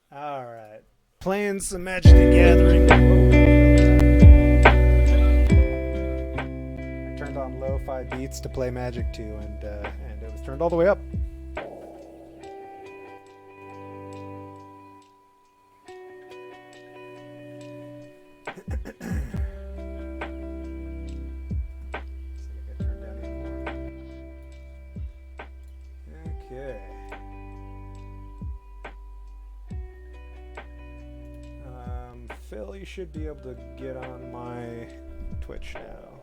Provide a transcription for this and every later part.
Alright. Playing some Magic the Gathering. I turned on lo-fi beats to play Magic 2, and it was turned all the way up. Okay. Phil, you should be able to get on my Twitch now.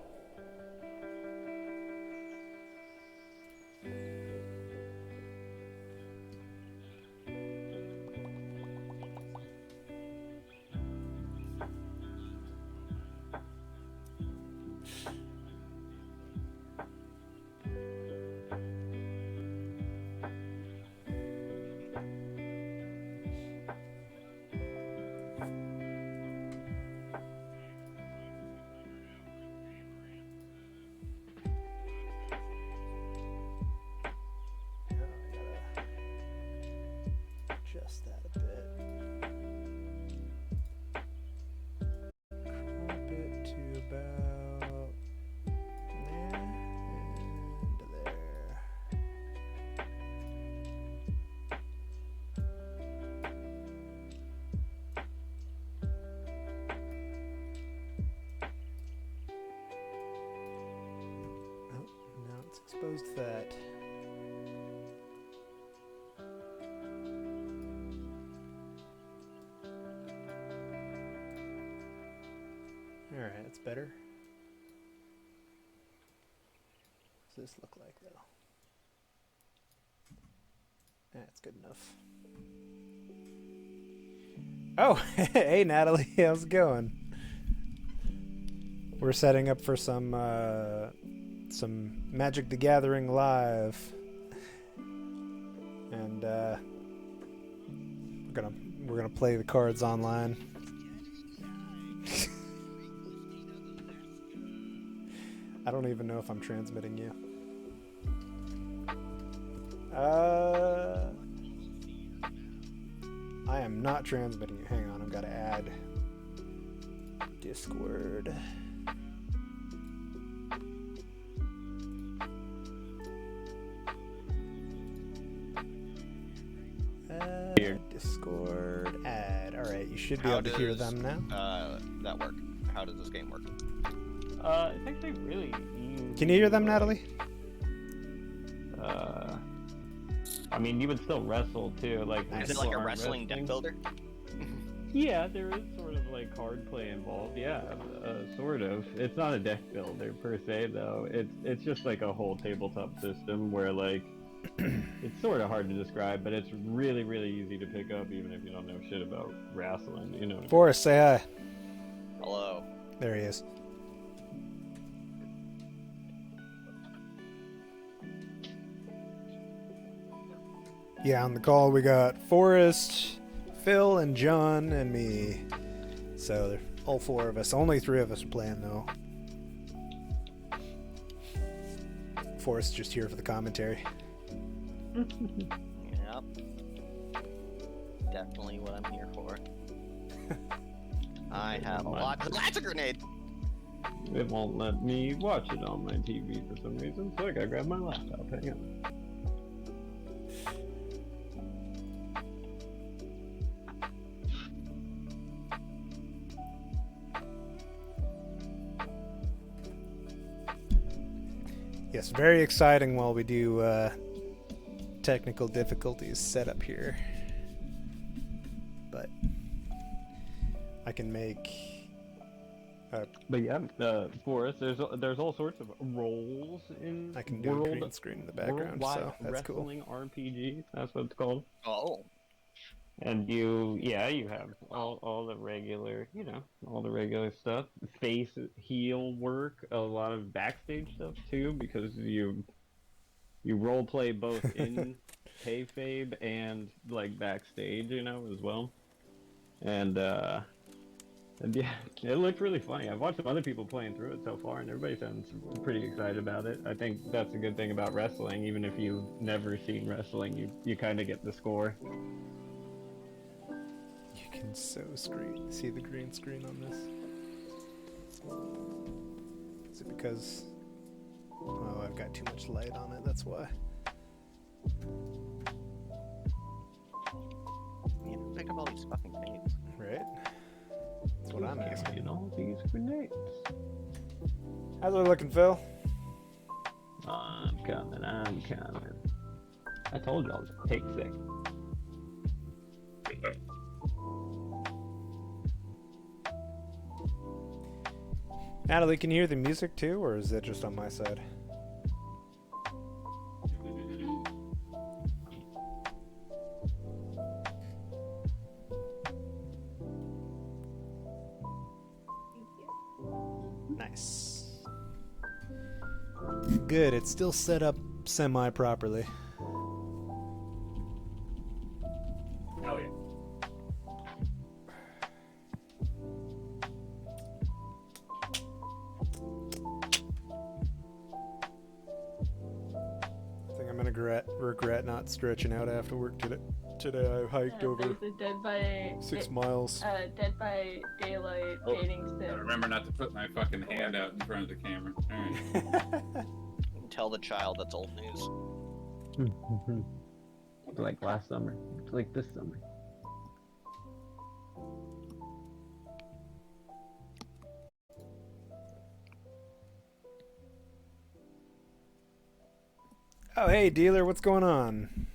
Adjust that a bit. Crop it to about there and there. Oh, now it's exposed to that. Alright, that's better. What does this look like, though? That's good enough. Oh, hey Natalie, how's it going? We're setting up for some Magic the Gathering live, and we're gonna play the cards online. I don't even know if I'm transmitting you. I am not transmitting you. Hang on, I've got to add Discord. Discord add. Alright, you should be able to hear them now. That work? How does this game work? It's actually really easy. Can you hear them, Natalie? I mean, you would still wrestle too. Like, Is it like a wrestling deck builder? Yeah, there is sort of like card play involved. Yeah, sort of. It's not a deck builder per se, though. It's just like a whole tabletop system where like it's sort of hard to describe, but it's really easy to pick up, even if you don't know shit about wrestling. You know. Forrest, say hi. Hello. There he is. Yeah, on the call we got Forrest, Phil, and John, and me. So all four of us. Only three of us are playing, though. Forrest's just here for the commentary. Yep. Definitely what I'm here for. I have a lot. That's a grenade! It won't let me watch it on my TV for some reason, so I gotta grab my laptop. Hang on. Yes, very exciting while we do technical difficulties set up here. But I can make... But yeah, for us, there's all sorts of roles in I can do a green screen in the background, so that's cool. Wrestling RPG, that's what it's called. Oh. And you have all the regular, all the regular stuff. Face, heel work, a lot of backstage stuff too, because you role play both in kayfabe and like backstage, as well. And yeah, it looked really funny. I've watched some other people playing through it so far, and everybody sounds pretty excited about it. I think that's a good thing about wrestling. Even if you've never seen wrestling, you kind of get the score. can see the green screen on this. Is it because... Oh, I've got too much light on it, that's why. You know, pick up all these fucking grenades. Right? That's what I'm asking. You know, these grenades. How's it looking, Phil? I'm coming. I told y'all to take six. Natalie, can you hear the music too, or is it just on my side? Nice. Good, it's still set up semi-properly. Hell yeah. I think I'm gonna regret not stretching out after work today. Today I hiked over There's a Dead by 6 miles. Dead by Daylight Oh, dating Gotta sim. remember not to put my fucking hand out in front of the camera. Alright. You can tell the child that's old news. Like last summer. Like this summer. Oh, hey, dealer, what's going on?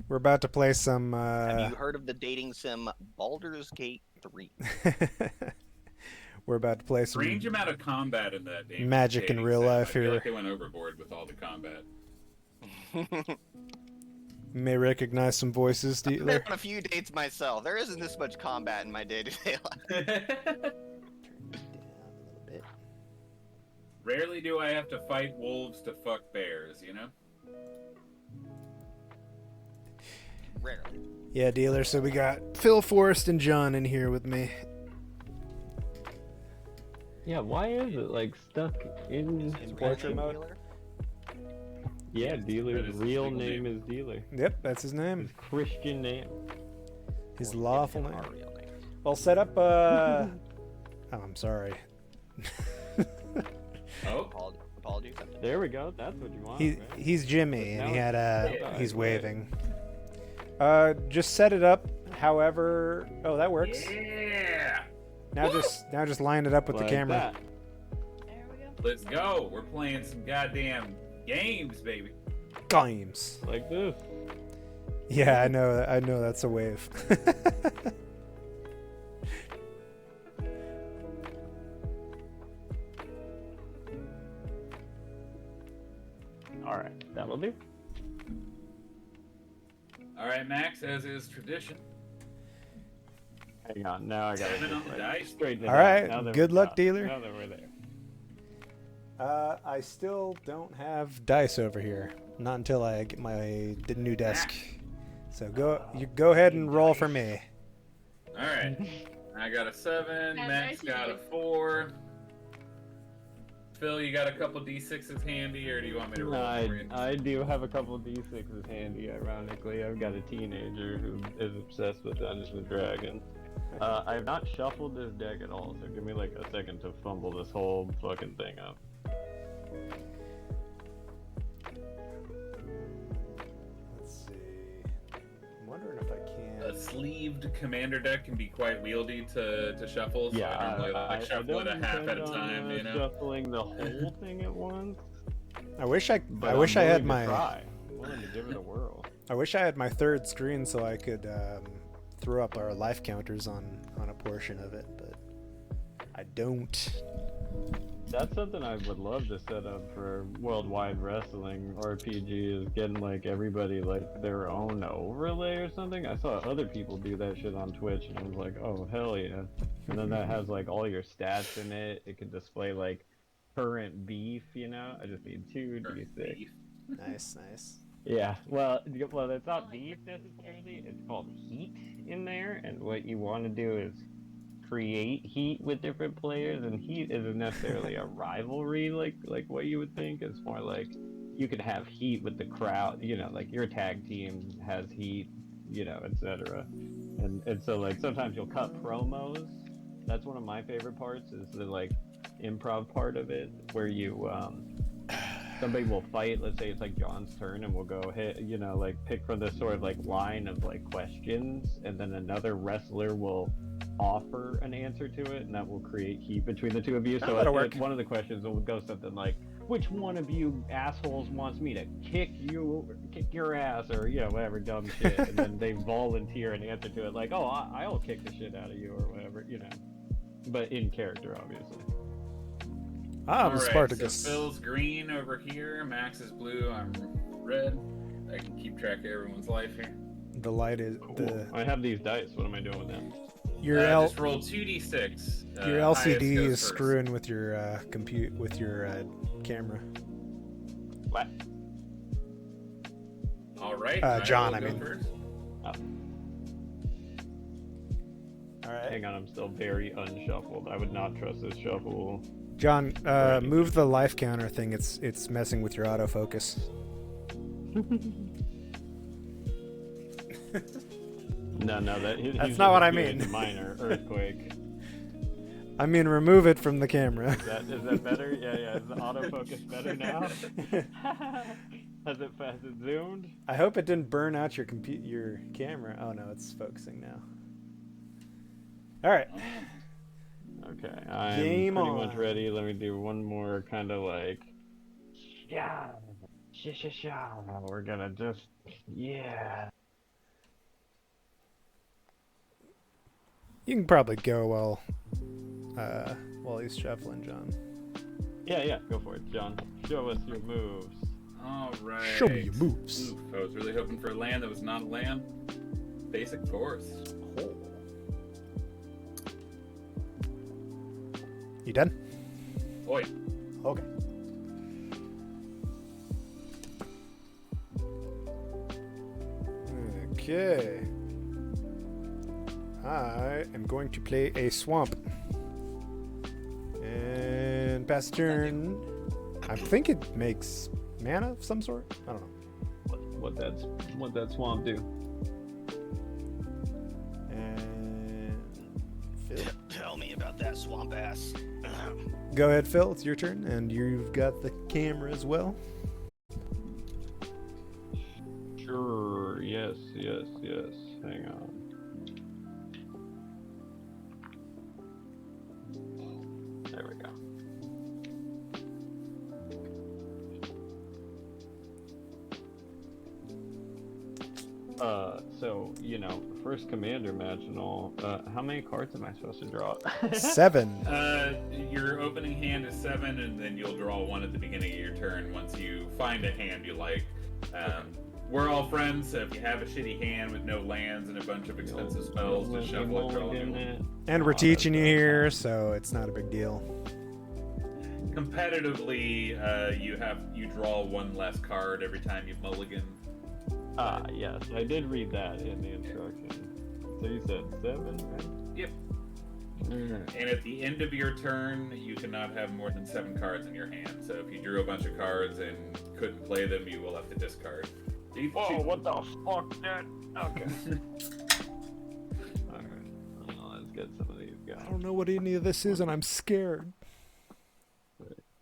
We're about to play some, Have you heard of the dating sim Baldur's Gate 3? We're about to play some Strange amount of combat in that game. magic in real life I feel here. like they went overboard with all the combat. You may recognize some voices, I've been dealer. on a few dates myself. There isn't this much combat in my day-to-day life. Rarely do I have to fight wolves to fuck bears, you know? Rarely. Yeah, dealer, so we got Phil, Forrest, and John in here with me. Yeah, why is it like stuck in portrait mode? Yeah, That dealer's is his real legal name name. is Dealer. Yep, that's his name. His Christian name. His Well, lawful give him name. our real name. Well, set up, oh, I'm sorry. Oh, Apologies. There we go. That's what you want. He, right? he's Jimmy, and he had Yeah, he's yeah. waving. Just set it up however... Oh, that works. yeah! Now just line it up with Like the camera. that. There we go. Let's go. We're playing some goddamn games, baby. Games. Like this. Yeah, I know that's a wave. Alright, that'll do. Alright, Max, as is tradition. Hang on, now I gotta Seven on the dice. straighten it All out. right, Now that good we're luck, out. dealer. Now that we're there. I still don't have dice over here. Not until I get my new desk. So go ahead and roll for me. Alright. I got a 7, Yeah, Max nice got a of 4. Phil, you got a couple d6s handy, or do you want me to roll for you? I do have a couple d6s handy, ironically. I've got a teenager who is obsessed with Dungeons and Dragons. I have not shuffled this deck at all, so give me like a second to fumble this whole fucking thing up. Let's see. I'm wondering if I A can. sleeved commander deck can be quite wieldy to shuffle, so I normally like shuffle it a half at a intend time, on, you know? shuffling the whole thing at once. I wish I But wish I I'm had willing to my try. I'm willing to give it a whirl. I wish I had my third screen so I could throw up our life counters on a portion of it, but I don't. That's something I would love to set up for Worldwide Wrestling RPG, is getting like everybody like their own overlay or something. I saw other people do that shit on Twitch and I was like, oh hell yeah. And then that has like all your stats in it. It could display like current beef, you know? I just need 2d6. Nice, nice. Yeah, well, it's not beef necessarily. It's called heat in there, and what you want to do is create heat with different players, and heat isn't necessarily a rivalry like what you would think. It's more like you could have heat with the crowd, you know, like your tag team has heat, you know, etc. And so like sometimes you'll cut promos. That's one of my favorite parts, is the like improv part of it, where you somebody will fight. Let's say it's like John's turn, and we'll go hit, you know, like pick from this sort of like line of like questions, and then another wrestler will offer an answer to it, and that will create heat between the two of you. So that'll work. one of the questions will go something like, which one of you assholes wants me to kick your ass, or you know, whatever dumb shit, and then they volunteer an answer to it, like, oh, I'll kick the shit out of you, or whatever, you know, but in character, obviously. I'm Alright, Spartacus. so Phil's green over here, Max is blue, I'm red. I can keep track of everyone's life here. The light is the I have these dice. What am I doing with them? your Just roll 2d6. your highest LCD goes is first. screwing with your camera. What? All right. John, will I go mean. first. All right. Hang on, I'm still very unshuffled. I would not trust this shuffle. John, move the life counter thing. It's messing with your autofocus. No, That's not what I mean. Minor earthquake. I mean, remove it from the camera. Is that better? Yeah. Is the autofocus better now? Has it zoomed? I hope it didn't burn out your camera. Oh no, it's focusing now. All right. Okay, I'm Game pretty on. much ready. Let me do one more kind of like, yeah. We're gonna just, yeah. You can probably go while he's shuffling, John. Yeah, go for it, John. Show us your moves. All right. Show me your moves. Oof, I was really hoping for a land that was not a land. Basic forest. You done? Oi. Okay. Okay. I am going to play a swamp. And pass turn. I think it makes mana of some sort. I don't know. What that swamp do? And Phil. Tell me about that swamp ass. Go ahead, Phil. It's your turn, and you've got the camera as well. Sure. Yes. Hang on. There we go. So, you know, first commander match and all, how many cards am I supposed to draw? 7. Your opening hand is 7, and then you'll draw 1 at the beginning of your turn once you find a hand you like. We're all friends, so if you have a shitty hand with no lands and a bunch of expensive spells, just shuffle it, draw a new one. And we're teaching you here, so it's not a big deal. Competitively, you draw 1 less card every time you mulligan. Yes, I did read that in the instructions. So you said 7, right? Yep. Alright. And at the end of your turn, you cannot have more than 7 cards in your hand. So if you drew a bunch of cards and couldn't play them, you will have to discard. Whoa, what the fuck, dude? Okay. Alright, well, let's get some of these guys. I don't know what any of this is, and I'm scared.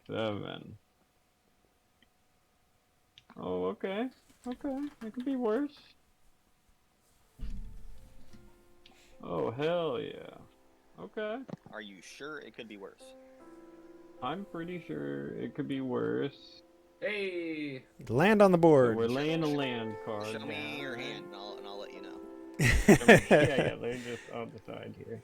7. Oh, okay. It could be worse. Oh, hell yeah. Okay. Are you sure it could be worse? I'm pretty sure it could be worse. Hey! Land on the So board. we're laying a land card Show down. me your hand, and I'll let you know. Yeah, they're just on the side here.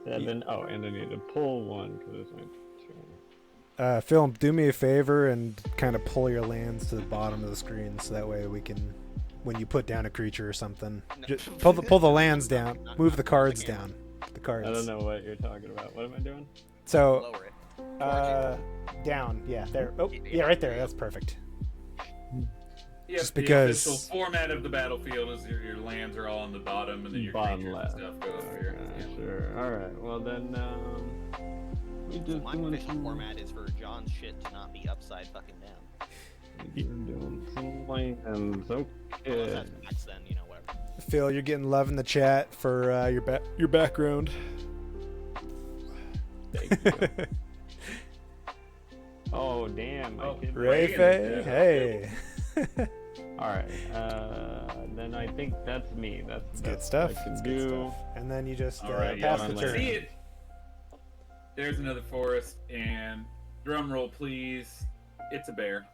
7. Oh, and I need to pull 1 because it's my turn. Phil, do me a favor and kind of pull your lands to the bottom of the screen, so that way we can, when you put down a creature or something, just pull the lands down. Move the cards down. The cards. I don't know what you're talking about. What am I doing? So, Lower it. down. Yeah, there. Oh, yeah, right there. That's perfect. Yep, Just because- the official format of the battlefield is your lands are all on the bottom, and then your Bottom creatures left. and stuff go over here. Okay, Yeah. sure. Alright, well then, we just My doing official some... format is for John's shit to not be upside fucking down. We're doing some lands. Unless Okay. that's Max, then, you know, whatever. Phil, you're getting love in the chat for your background. Thank you. Oh damn! Oh, Ray Faye, hey. All right. Then I think that's me. That's Good stuff. I can It's do. good stuff. And then you just All right, pass yeah, the I'm turn. See it. There's another forest, and drum roll, please. It's a bear.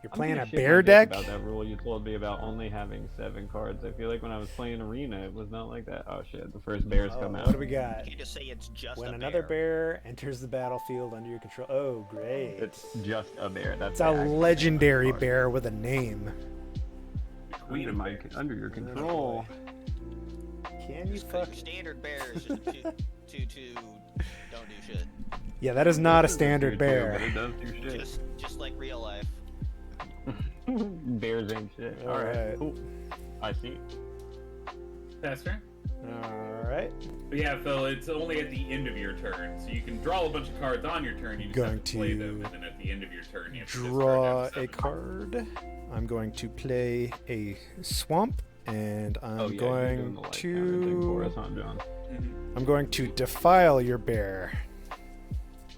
You're I'm playing gonna a shit my bear dick deck? About that rule you told me about only having 7 cards. I feel like when I was playing Arena, it was not like that. Oh shit! The first bears Oh, come out. what do we got? You can't just say it's just When a another bear. bear enters the battlefield under your control. Oh, great. It's just a bear. That's It's a the actual legendary card. bear with a name. Queen of bears. Under your control. Can you Just 'cause fuck? your standard bear is just a two, don't do shit. Yeah, that is not a This is standard tier 2, bear. but it does do shit. Just like real life. Bears ain't shit. All right. Alright, cool. I see. Pass turn. All right. But yeah, Phil, it's only at the end of your turn, so you can draw a bunch of cards on your turn. You just Going have to play to them, and then at the end of your turn, you have to Draw discard a them. card. I'm going to play a swamp, and I'm Oh, yeah, you're going doing the light counter thing for to us, huh, John? Mhm. I'm going to defile your bear.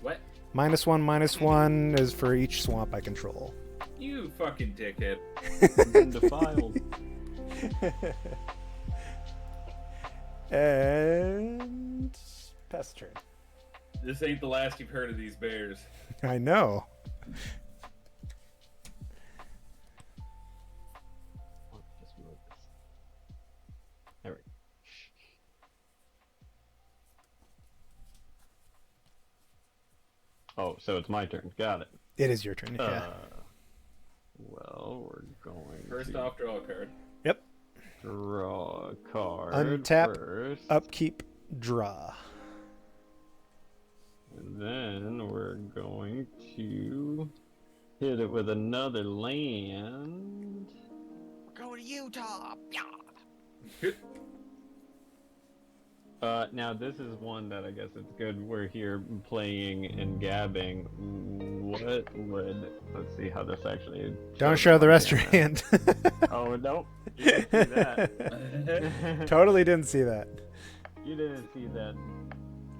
What? -1/-1 is for each swamp I control. You fucking dickhead. Been defiled. And pass the turn. This ain't the last you've heard of these bears. I know. Just move this. There we go. Oh, so it's my turn. Got it. It is your turn. Yeah. Well, we're going First to off, draw a card. Yep. draw a card Untap, first, Upkeep. Draw. and then we're going to hit it with another land. We're going to Utah. Yeah. Now this is one that I guess it's good we're here playing and gabbing. What would, let's see how this actually... Don't shows show up the on rest of your camera. hand. Oh, nope. You didn't see that. Totally didn't see that. You didn't see that.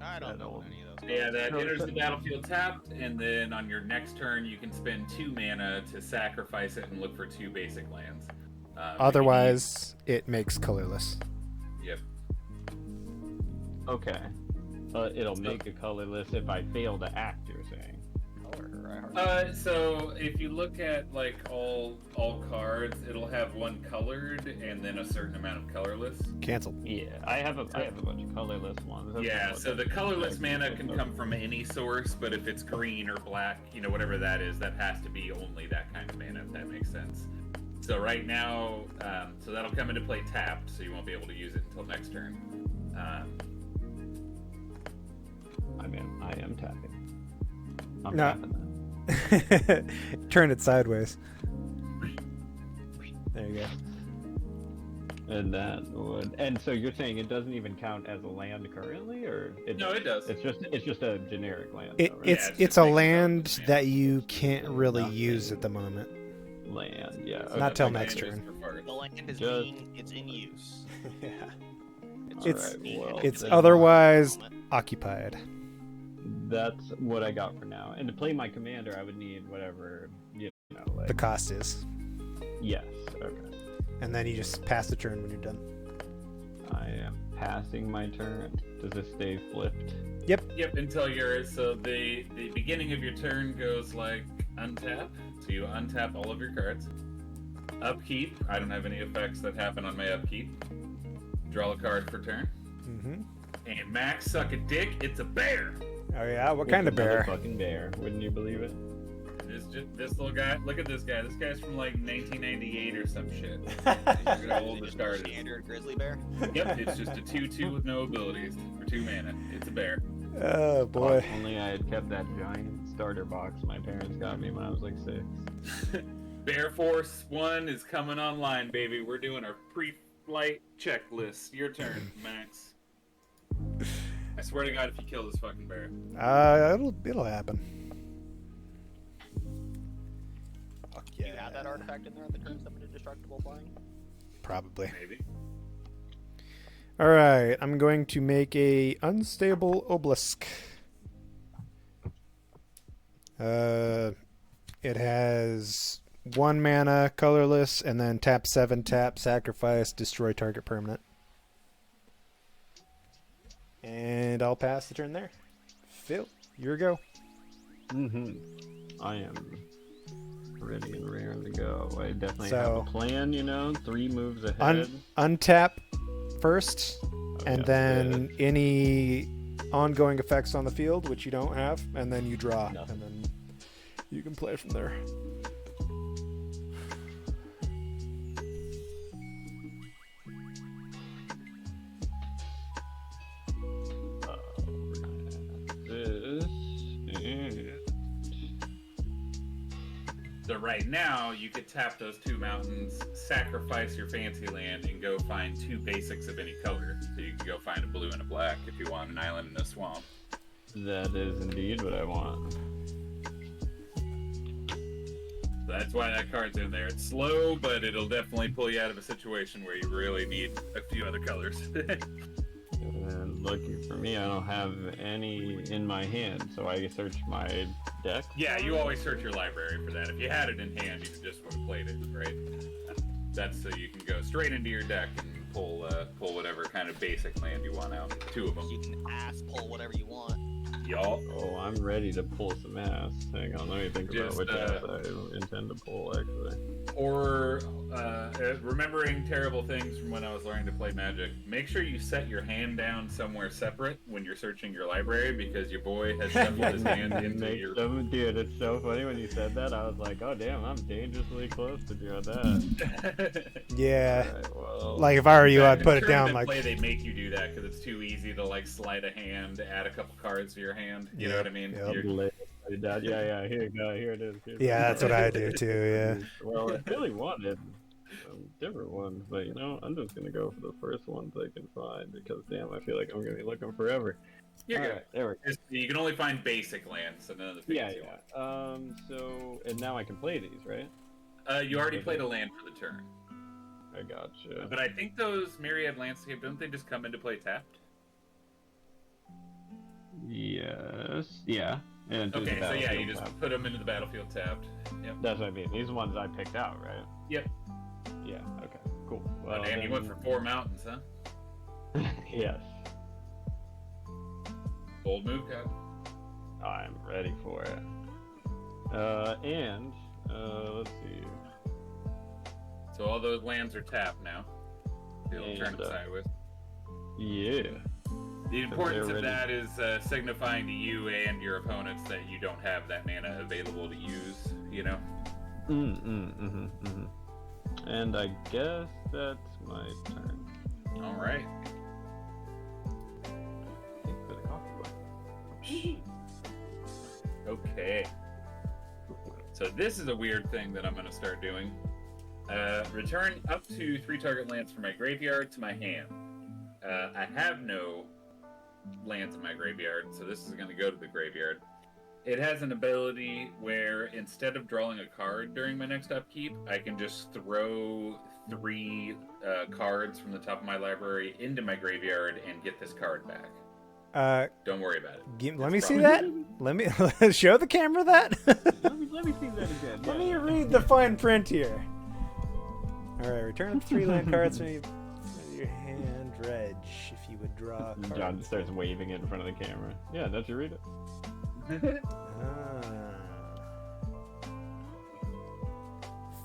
I don't That know old- any of those. Yeah, that No, enters the but- battlefield tapped, and then on your next turn, you can spend 2 mana to sacrifice it and look for 2 basic lands. If you Otherwise, it makes colorless. need- Yep. Okay. It'll make a colorless if I fail to act, you're saying. So if you look at like all cards, it'll have one colored and then a certain amount of colorless. Cancel. Yeah, I have a bunch of colorless ones. That's Yeah, what so the that- colorless mana can come from any source, but if it's green or black, you know, whatever that is, that has to be only that kind of mana, if that makes sense. So right now, so that'll come into play tapped, so you won't be able to use it until next turn. I am tapping. I'm No. tapping that. Turn it sideways. There you go. And that would, and so you're saying it doesn't even count as a land currently, or No, it does. It's just a generic land. It, though, right? it's Yeah, it's it's just a making land colors, that you can't really Nothing. use at the moment. land, yeah. Not till okay. next Land is turn. preferred. The land is Just- it's in use. Yeah. It's, It's- being well, It's then- otherwise occupied. That's what I got for now. And to play my commander, I would need whatever, you know, like... The cost is. Yes, okay. And then you just pass the turn when you're done. I am passing my turn. Does this stay flipped? Yep, until so the beginning of your turn goes like untap, so you untap all of your cards. Upkeep, I don't have any effects that happen on my upkeep. Draw a card for turn. Mm-hmm. And Max, suck a dick, it's a bear! Oh yeah, what It's kind of another bear? fucking bear. Wouldn't you believe it? This little guy, look at this guy. This guy's from like 1998 or some shit. Is How it old the just a card is. standard grizzly bear? Yep, it's just a 2/2 with no abilities for 2 mana. It's a bear. Oh boy. If only I had kept that giant starter box my parents got me when I was like 6. Bear Force 1 is coming online, baby. We're doing our pre-flight checklist. Your turn, Max. I swear to God, if you kill this fucking bear. It'll happen. Fuck Do you have that artifact in there at the turn summon indestructible flying? Probably. Maybe. All right, I'm going to make a unstable obelisk. It has 1 mana, colorless, and then tap 7, tap, sacrifice, destroy target permanent. And I'll pass the turn there. Phil, your go. I am ready and raring to go. I definitely have So- a plan, 3 moves ahead. Untap first, and yeah, then any ongoing effects on the field, which you don't have, and then you draw, Nothing. and then you can play from there. This and So right now, you could tap those 2 mountains, sacrifice your fancy land, and go find 2 basics of any color. So you can go find a blue and a black if you want an island and a swamp. that is indeed what I want. So that's why that card's in there. It's slow, but it'll definitely pull you out of a situation where you really need a few other colors. And lucky for me, I don't have any in my hand, so I search my deck. Yeah, you always search your library for that. If you had it in hand, you just would have played it, right? That's so you can go straight into your deck and pull whatever kind of basic land you want out. 2 of them. You can ass pull whatever you want. Y'all. Oh, I'm ready to pull some ass. Hang on, let me think about Just, which ass I intend to pull, actually. Or remembering terrible things from when I was learning to play Magic. Make sure you set your hand down somewhere separate when you're searching your library, because your boy has shuffled his hand into your. Dude, it's so funny when you said that. I was like, oh damn, I'm dangerously close to doing that. Yeah. Alright, well, Like, if I were you, I'd In put it down tournament like... play, they make you do that because it's too easy to like slide a hand, add a couple cards to your hand. You know what I mean? Yep. You're- yeah, here you go, here it is. Yeah, that's what I do too, yeah. Well, I really wanted some different ones, but I'm just gonna go for the first ones I can find, because damn, I feel like I'm gonna be looking forever. You're good. Alright, there we go. You can only find basic lands, so none of the Yeah, fancy ones. so, and now I can play these, right? You already played a land for the turn. I gotcha. But I think those Myriad Landscape, don't they just come into play tapped? Yes, yeah. And do the Okay, so yeah, you battlefield just tab. put them into the battlefield tapped. Yep. That's what I mean. These ones I picked out, right? Yep. Yeah, okay, cool. Oh, Well, damn, you went for 4 mountains, huh? Yes. Bold move, guy. I'm ready for it. Let's see. So all those lands are tapped now. They'll turn And, them sideways. Yeah. The importance they're of ready. that is signifying to you and your opponents that you don't have that mana available to use, And I guess that's my turn. Alright. Thanks for the coffee Okay. So this is a weird thing that I'm going to start doing. Return up to 3 target lands from my graveyard to my hand. I have no lands in my graveyard, so this is going to go to the graveyard. It has an ability where instead of drawing a card during my next upkeep, I can just throw 3 cards from the top of my library into my graveyard and get this card back. Don't worry about it. Let me It's see probably- that. Let me show the camera that. let me see that again. Let me read the fine print here. All right, return up 3 land cards from your hand, Reg. If you would draw a card. John starts waving it in front of the camera. Yeah, don't you read it?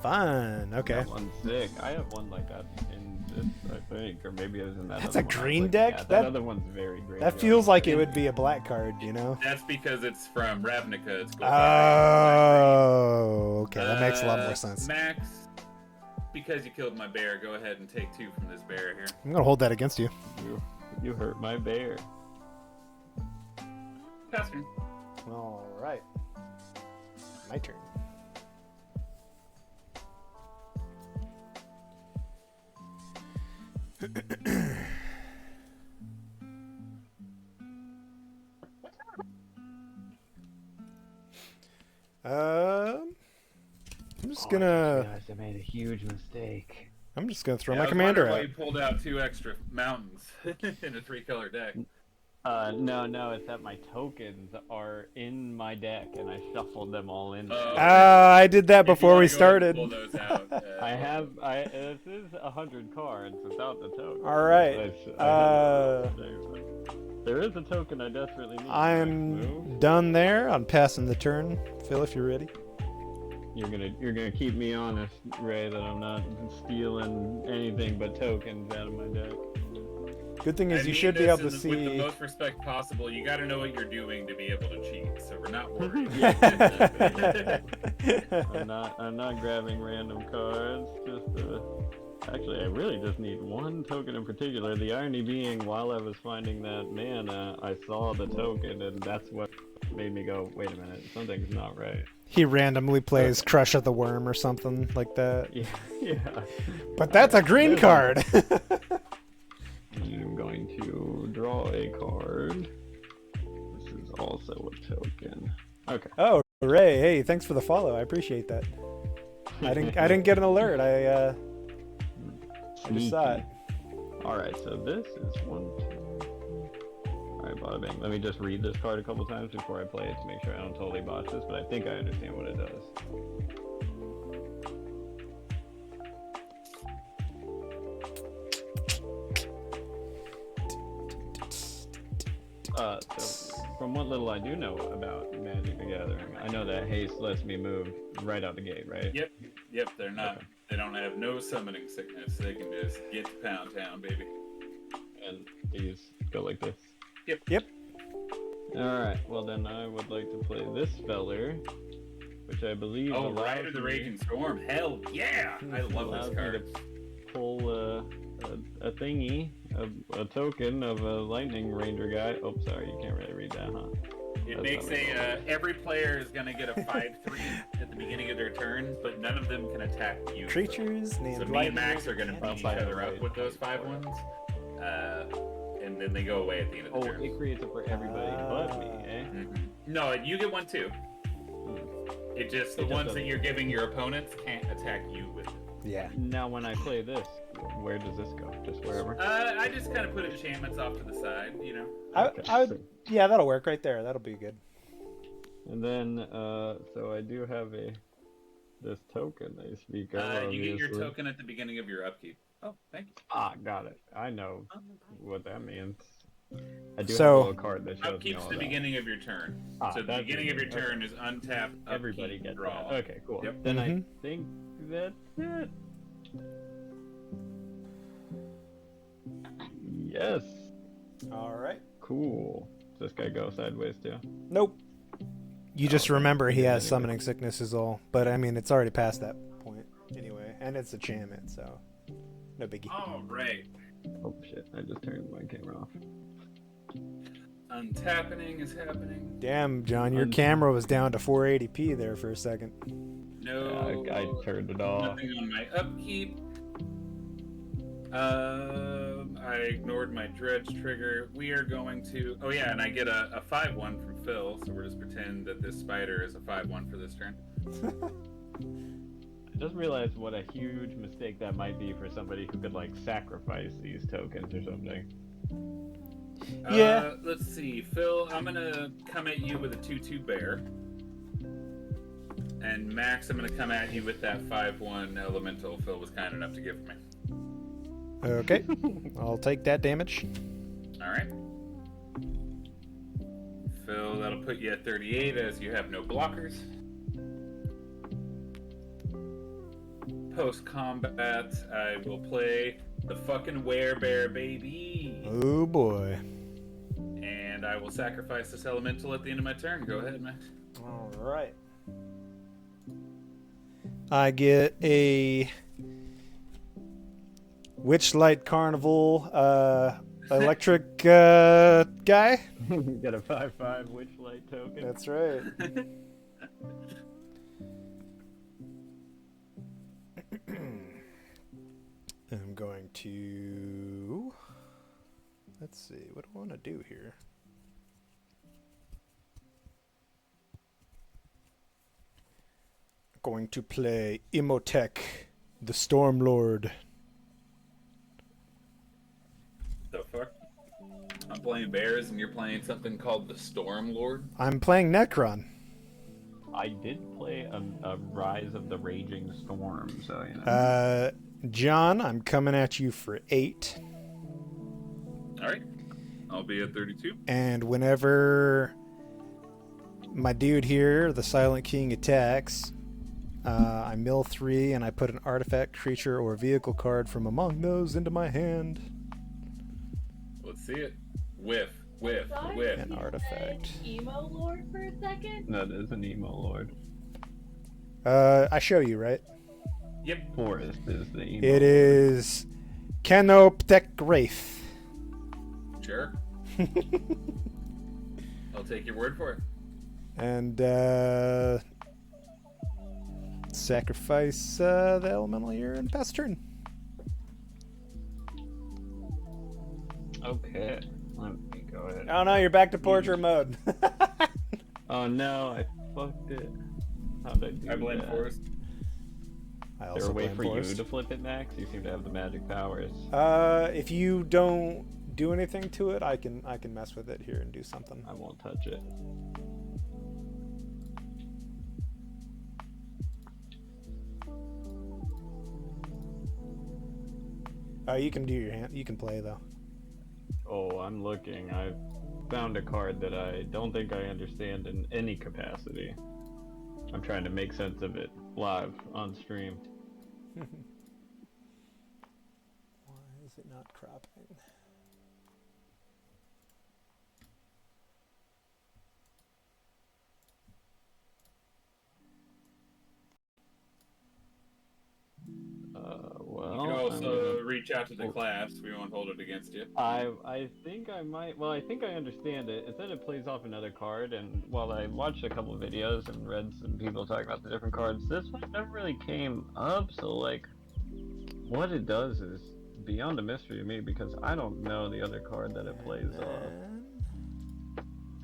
Fun. Okay. That one's sick. I have one like that in this, I think, or maybe it was in that. That's other a one I was green looking deck? at. That- That other one's very great. That feels like it would be a black card, you know? That's because it's from Ravnica. It's Golgari. Oh, okay. That makes a lot more Uh, sense. Max, because you killed my bear, go ahead and take 2 from this bear here. I'm gonna hold that against you. You hurt my bear. Pass turn. All right. My turn. I'm just gonna. I made a huge mistake. I'm just gonna throw Yeah, my I was commander wondering why out. you pulled out 2 extra mountains in a 3-color deck. No, it's that my tokens are in my deck, and I shuffled them all in. Oh. I did that If you before wanna we go ahead started. and pull those out, This is 100 cards without the token. All right. There is a token I desperately need. I'm done there. I'm passing the turn. Phil, if you're ready. You're gonna keep me honest, Ray, that I'm not stealing anything but tokens out of my deck. Good thing is I you mean should be this able to with the see. most respect possible. You got to know what you're doing to be able to cheat, so we're not worried. I'm not grabbing random cards. Actually, I really just need one token in particular. The irony being, while I was finding that mana, I saw the token, and that's what made me go, wait a minute, something's not right. He randomly plays Crush of the Worm or something like that. Yeah. But that's a green card. I'm going to draw a card. This is also a token. Okay. Oh, Ray, hey, thanks for the follow. I appreciate that. I didn't get an alert. I just saw it. Alright, so this is 1, 2. Alright, bada bing. Let me just read this card a couple times before I play it to make sure I don't totally botch this, but I think I understand what it does. So from what little I do know about Magic the Gathering, I know that haste lets me move right out the gate, right? Yep, they're not. Okay. They don't have no summoning sickness. They can just get to Pound Town, baby. And these go like this. Yep. Alright, well then I would like to play this feller, which I believe Ride of the Raging Storm. Hell yeah! I love this card. Pull a thingy, a token of a Lightning Ranger guy. Oh, sorry, you can't really read that, huh? It makes every player is gonna get a 5/3 at the beginning of their turn, but none of them can attack you. Creatures named So me and Max are gonna beat each other up with those 5/1s, and then they go away at the end of the turn. Oh, it creates it for everybody but me, eh? Mm-hmm. No, you get one too. It just the ones that you're giving your opponents can't attack you with it. Yeah. Now when I play this, where does this go? Just wherever? I just kind of put enchantments off to the side, you know. Yeah, that'll work right there. That'll be good. And then, so I do have this token I speak of. You get your token at the beginning of your upkeep. Oh, thank you. Ah, got it. I know what that means. I do So, have a little card that shows me upkeep's all the that. beginning of your turn. So the beginning of your turn is untap, Everybody upkeep, gets draw. that. Okay, cool. Yep. Then I think that's it. Yes. All right. Cool. Does this guy go sideways too? Nope. You just remember he has summoning sickness is all. But I mean, it's already past that point anyway. And it's a enchantment, so no biggie. All right. Oh shit, I just turned my camera off. Untapping is happening. Damn, John, your camera was down to 480p there for a second. No. I turned it off. Nothing on my upkeep. I ignored my dredge trigger. We are going to... Oh yeah, and I get a 5/1 from Phil, so we'll just pretend that this spider is a 5/1 for this turn. I just realized what a huge mistake that might be for somebody who could, like, sacrifice these tokens or something. Yeah. Let's see. Phil, I'm going to come at you with a 2/2 bear. And Max, I'm going to come at you with that 5/1 elemental Phil was kind enough to give me. Okay. I'll take that damage. Alright. Phil, that'll put you at 38 as you have no blockers. Post-combat, I will play the fucking werebear, baby! Oh boy. And I will sacrifice this elemental at the end of my turn. Go ahead, Max. Alright. I get a Witchlight Carnival electric guy. Got a 5/5 Witchlight token. That's right. I'm going to... Let's see, what do I want to do here? Going to play Imhotep, the Stormlord. playing bears, and you're playing something called the Storm Lord. I'm playing Necron. I did play a Rise of the Raging Storm, so you know. John, I'm coming at you for 8. All right, I'll be at 32. And whenever my dude here, the Silent King, attacks, I mill 3 and I put an artifact, creature, or vehicle card from among those into my hand. Let's see it. Whiff. Sorry, An you artifact. said Emo Lord for a second? That is an emo lord. I show you, right? Yep. Forest is the emo. It is Canoptek Wraith. Sure. I'll take your word for it. And sacrifice the elemental here and pass turn. Okay. Let me go ahead. Oh no, you're back to portrait mode. Oh no, I fucked it. How did I do I blame that? Forest. I Is also there a way blame for Forrest. you to flip it, Max? You seem to have the magic powers. If you don't do anything to it, I can mess with it here and do something. I won't touch it. You can do your hand. You can play though. Oh, I'm looking. I found a card that I don't think I understand in any capacity. I'm trying to make sense of it live on stream. Why is it not cropping? Well, You can I'm also gonna- reach out to the class. We won't hold it against you. I think I might. Well, I think I understand it. It said it plays off another card, and while I watched a couple of videos and read some people talking about the different cards, this one never really came up. So, like, what it does is beyond a mystery to me because I don't know the other card that it plays off.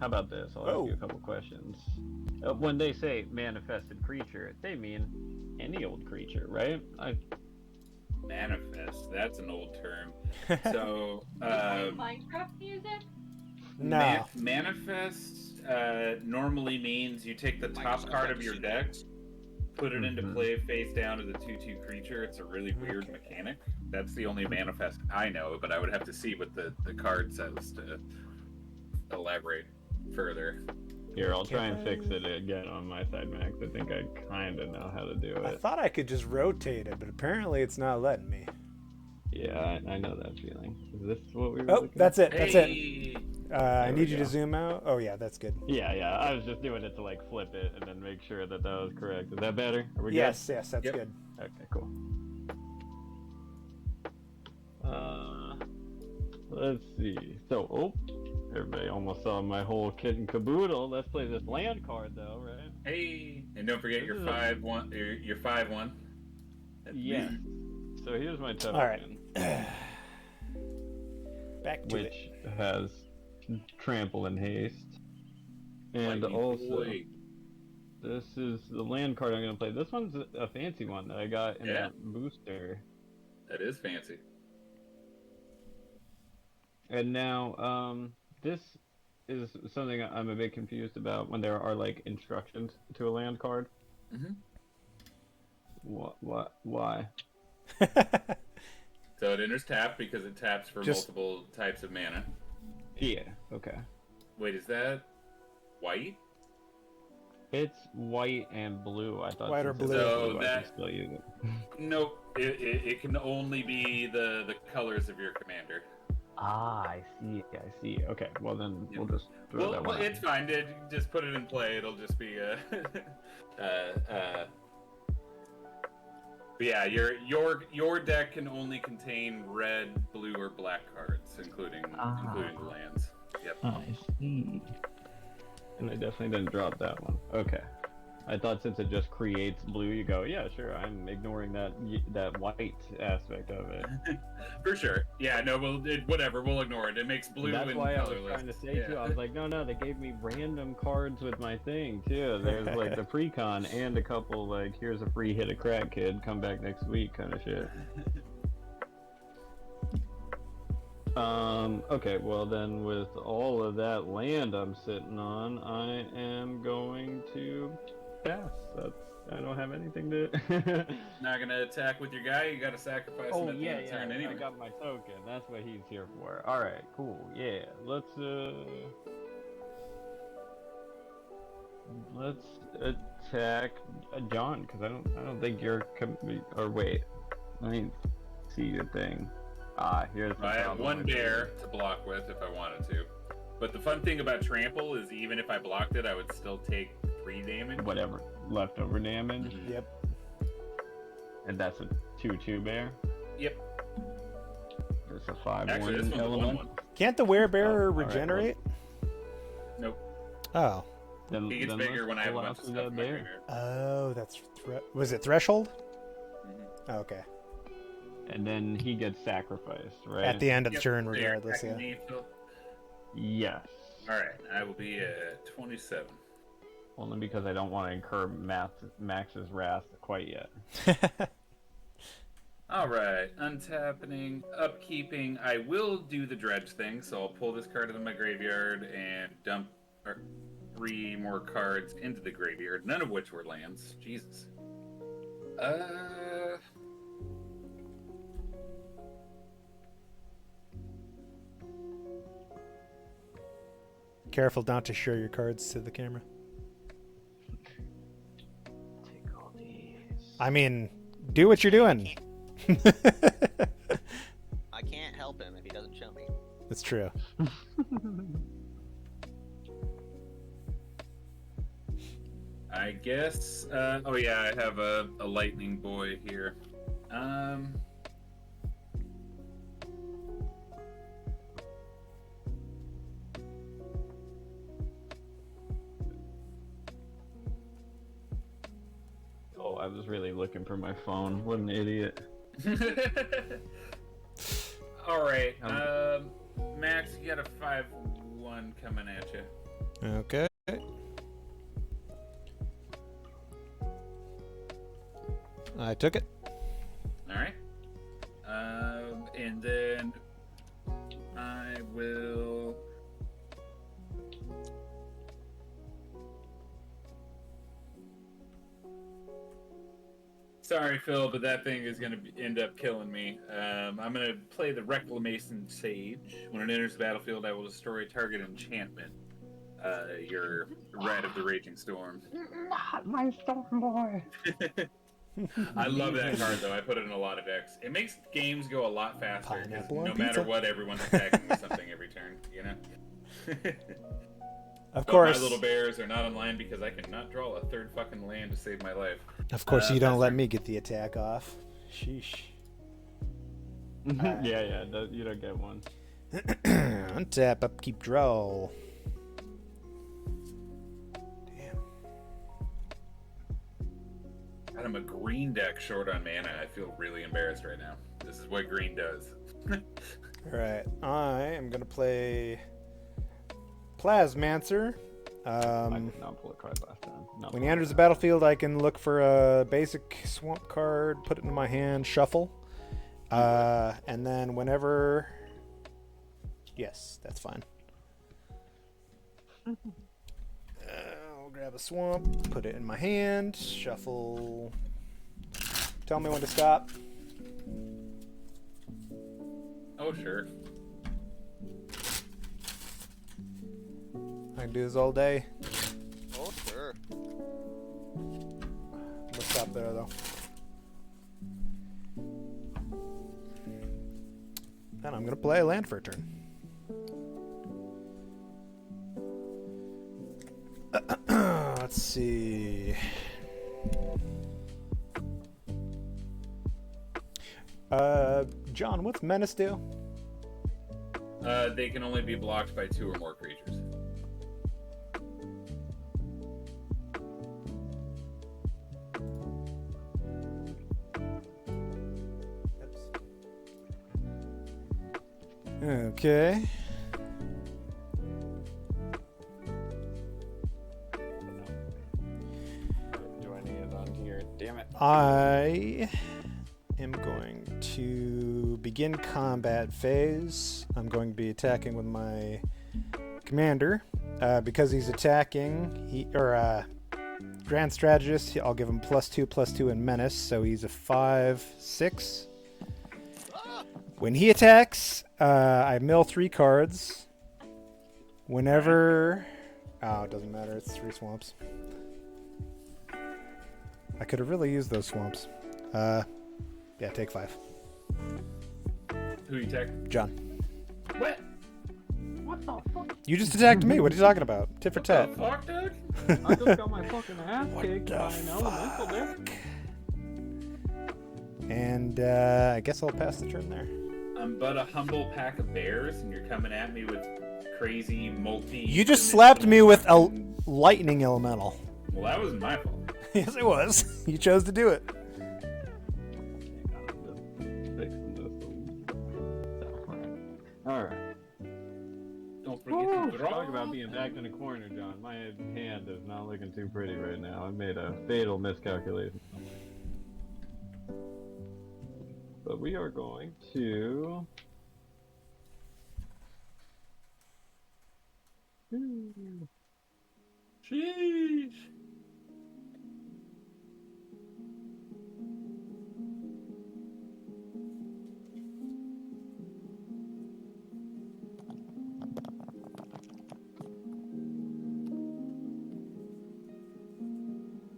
How about this? I'll ask you a couple questions. When they say manifested creature, they mean any old creature, right? Manifest. That's an old term. So, Minecraft music? No. Manifest normally means you take the top card of your deck, put it into play face down as a 2/2 creature. It's a really weird mechanic. That's the only manifest I know, but I would have to see what the card says to elaborate further. Here, I'll try and fix it again on my side, Max. I think I kind of know how to do I it. thought I could just rotate it, but apparently it's not letting me. Yeah, I know that feeling. Is this what we were Oh, looking that's it. That's it. Hey! I we need you to go. zoom out. Oh yeah, that's good. Yeah, I was just doing it to like flip it and then make sure that that was correct. Is that better? Are we Yes, that's Yep. good. good? Okay, cool. Let's see. So, everybody almost saw my whole kit and caboodle. Let's play this land card though, right? Hey! And don't forget your This is a- 5/1. Your 5/1. Yes. So here's my token, All right. Back to it. which has trample and haste, and Lightning also boy. this is the land card I'm gonna play. This one's a fancy one that I got in Yeah. that booster. That is fancy. And now, this is something I'm a bit confused about when there are like instructions to a land card. Mhm. What? Why? So it enters tap because it taps for Just- multiple types of mana. Yeah. Okay. Wait, is that white? It's white and blue. I thought. White or since it's blue. So I can that- still use it. Nope. It can only be the colors of your commander. I see. Okay. Well then, Yeah. we'll just throw Well, that one. it's fine. Just put it in play. It'll just be But yeah, your deck can only contain red, blue, or black cards, including the lands. Yep. I see. And I definitely didn't drop that one. Okay. I thought since it just creates blue, you go, yeah, sure. I'm ignoring that white aspect of it. For sure. Yeah. No. Whatever. We'll ignore it. It makes blue That's and why I was colorless. trying to say Yeah. too. I was like, no, they gave me random cards with my thing too. There's like the pre-con and a couple like, here's a free hit a crack kid, come back next week kind of shit. Okay, well then with all of that land I'm sitting on, I am going to pass. I don't have anything to... Not gonna attack with your guy. You gotta sacrifice him Oh, at the yeah, end of the turn I anyway. got my token. That's what he's here for. Alright, cool. Yeah, let's attack John, because I don't think you're... Or wait, let me see your thing. Here's the I have problem one with bear to block with if I wanted to. But the fun thing about trample is even if I blocked it, I would still take 3 damage. whatever leftover damage. Mhm. Yep. And that's a 2/2 bear. Yep. It's a 5/1 Actually, this one's a element. 1/1. Can't the werebearer Oh, all right, regenerate? Nope. Oh. Then, He gets then bigger let's when I have a pull bunch out of the stuff in my bear. graveyard. Oh, that's was it threshold? Mhm. Oh, okay. And then he gets sacrificed, right? At the end of the Yep, turn, so you're regardless. attacking Yeah. me, Phil? Yes. Alright, I will be at 27. Only because I don't want to incur Max's wrath quite yet. Alright, untapping, upkeeping. I will do the dredge thing, so I'll pull this card out of my graveyard and dump 3 more cards into the graveyard, none of which were lands. Jesus. Careful not to show your cards to the camera. Take all these. I mean, do what you're doing. I can't help him if he doesn't show me. It's true. I guess. Oh yeah, I have a lightning boy here. Oh, I was really looking for my phone. What an idiot. All right. Max, you got a 5/1 coming at you. Okay. I took it. All right. And then I will. Sorry, Phil, but that thing is going to end up killing me. I'm going to play the Reclamation Sage. When it enters the battlefield, I will destroy target enchantment. Your Rite of the Raging Storm. Not my storm boy. I love that card, though. I put it in a lot of decks. It makes games go a lot faster, 'cause Pineapple on no matter pizza. what, everyone's attacking with something every turn, you know? Of But course. my little bears are not online because I cannot draw a 3rd fucking land to save my life. Of course, you don't that's let right. me get the attack off. Sheesh. Yeah, you don't get one. Untap, upkeep, draw. Damn. God, I'm a green deck short on mana. I feel really embarrassed right now. This is what green does. Alright, I am going to play Plasmancer. I did not pull a card last time. No. When he enters the battlefield, I can look for a basic swamp card, put it in my hand, shuffle. And then whenever... Yes, that's fine. I'll grab a swamp, put it in my hand, shuffle. Tell me when to stop. Oh, sure. I can do this all day. Oh, sure. Let's stop there, though. Then I'm going to play a land for a turn. Let's see. John, what's Menace do? They can only be blocked by 2 or more creatures. Okay. Do I need it on here? Damn it. I am going to begin combat phase, I'm going to be attacking with my commander. Because he's attacking, Grand Strategist, I'll give him +2/+2 in Menace, so he's a 5/6. When he attacks, I mill 3 cards. Whenever... Oh, it doesn't matter, it's 3 swamps. I could have really used those swamps. Yeah, take 5. Who you attack? John. What? What the fuck? You just attacked me, what are you talking about? Tit for tat. Fuck, Doug? I just got my fucking ass What kicked the by an elemental there. And I guess I'll pass the turn there. I'm but a humble pack of bears, and you're coming at me with crazy multi. You just slapped me with a lightning elemental. Well, that wasn't my fault. Yes, it was. You chose to do it. Alright. Don't forget to draw. Talk about being backed in a corner, John. My hand is not looking too pretty right now. I made a fatal miscalculation. But we are going to... Sheesh.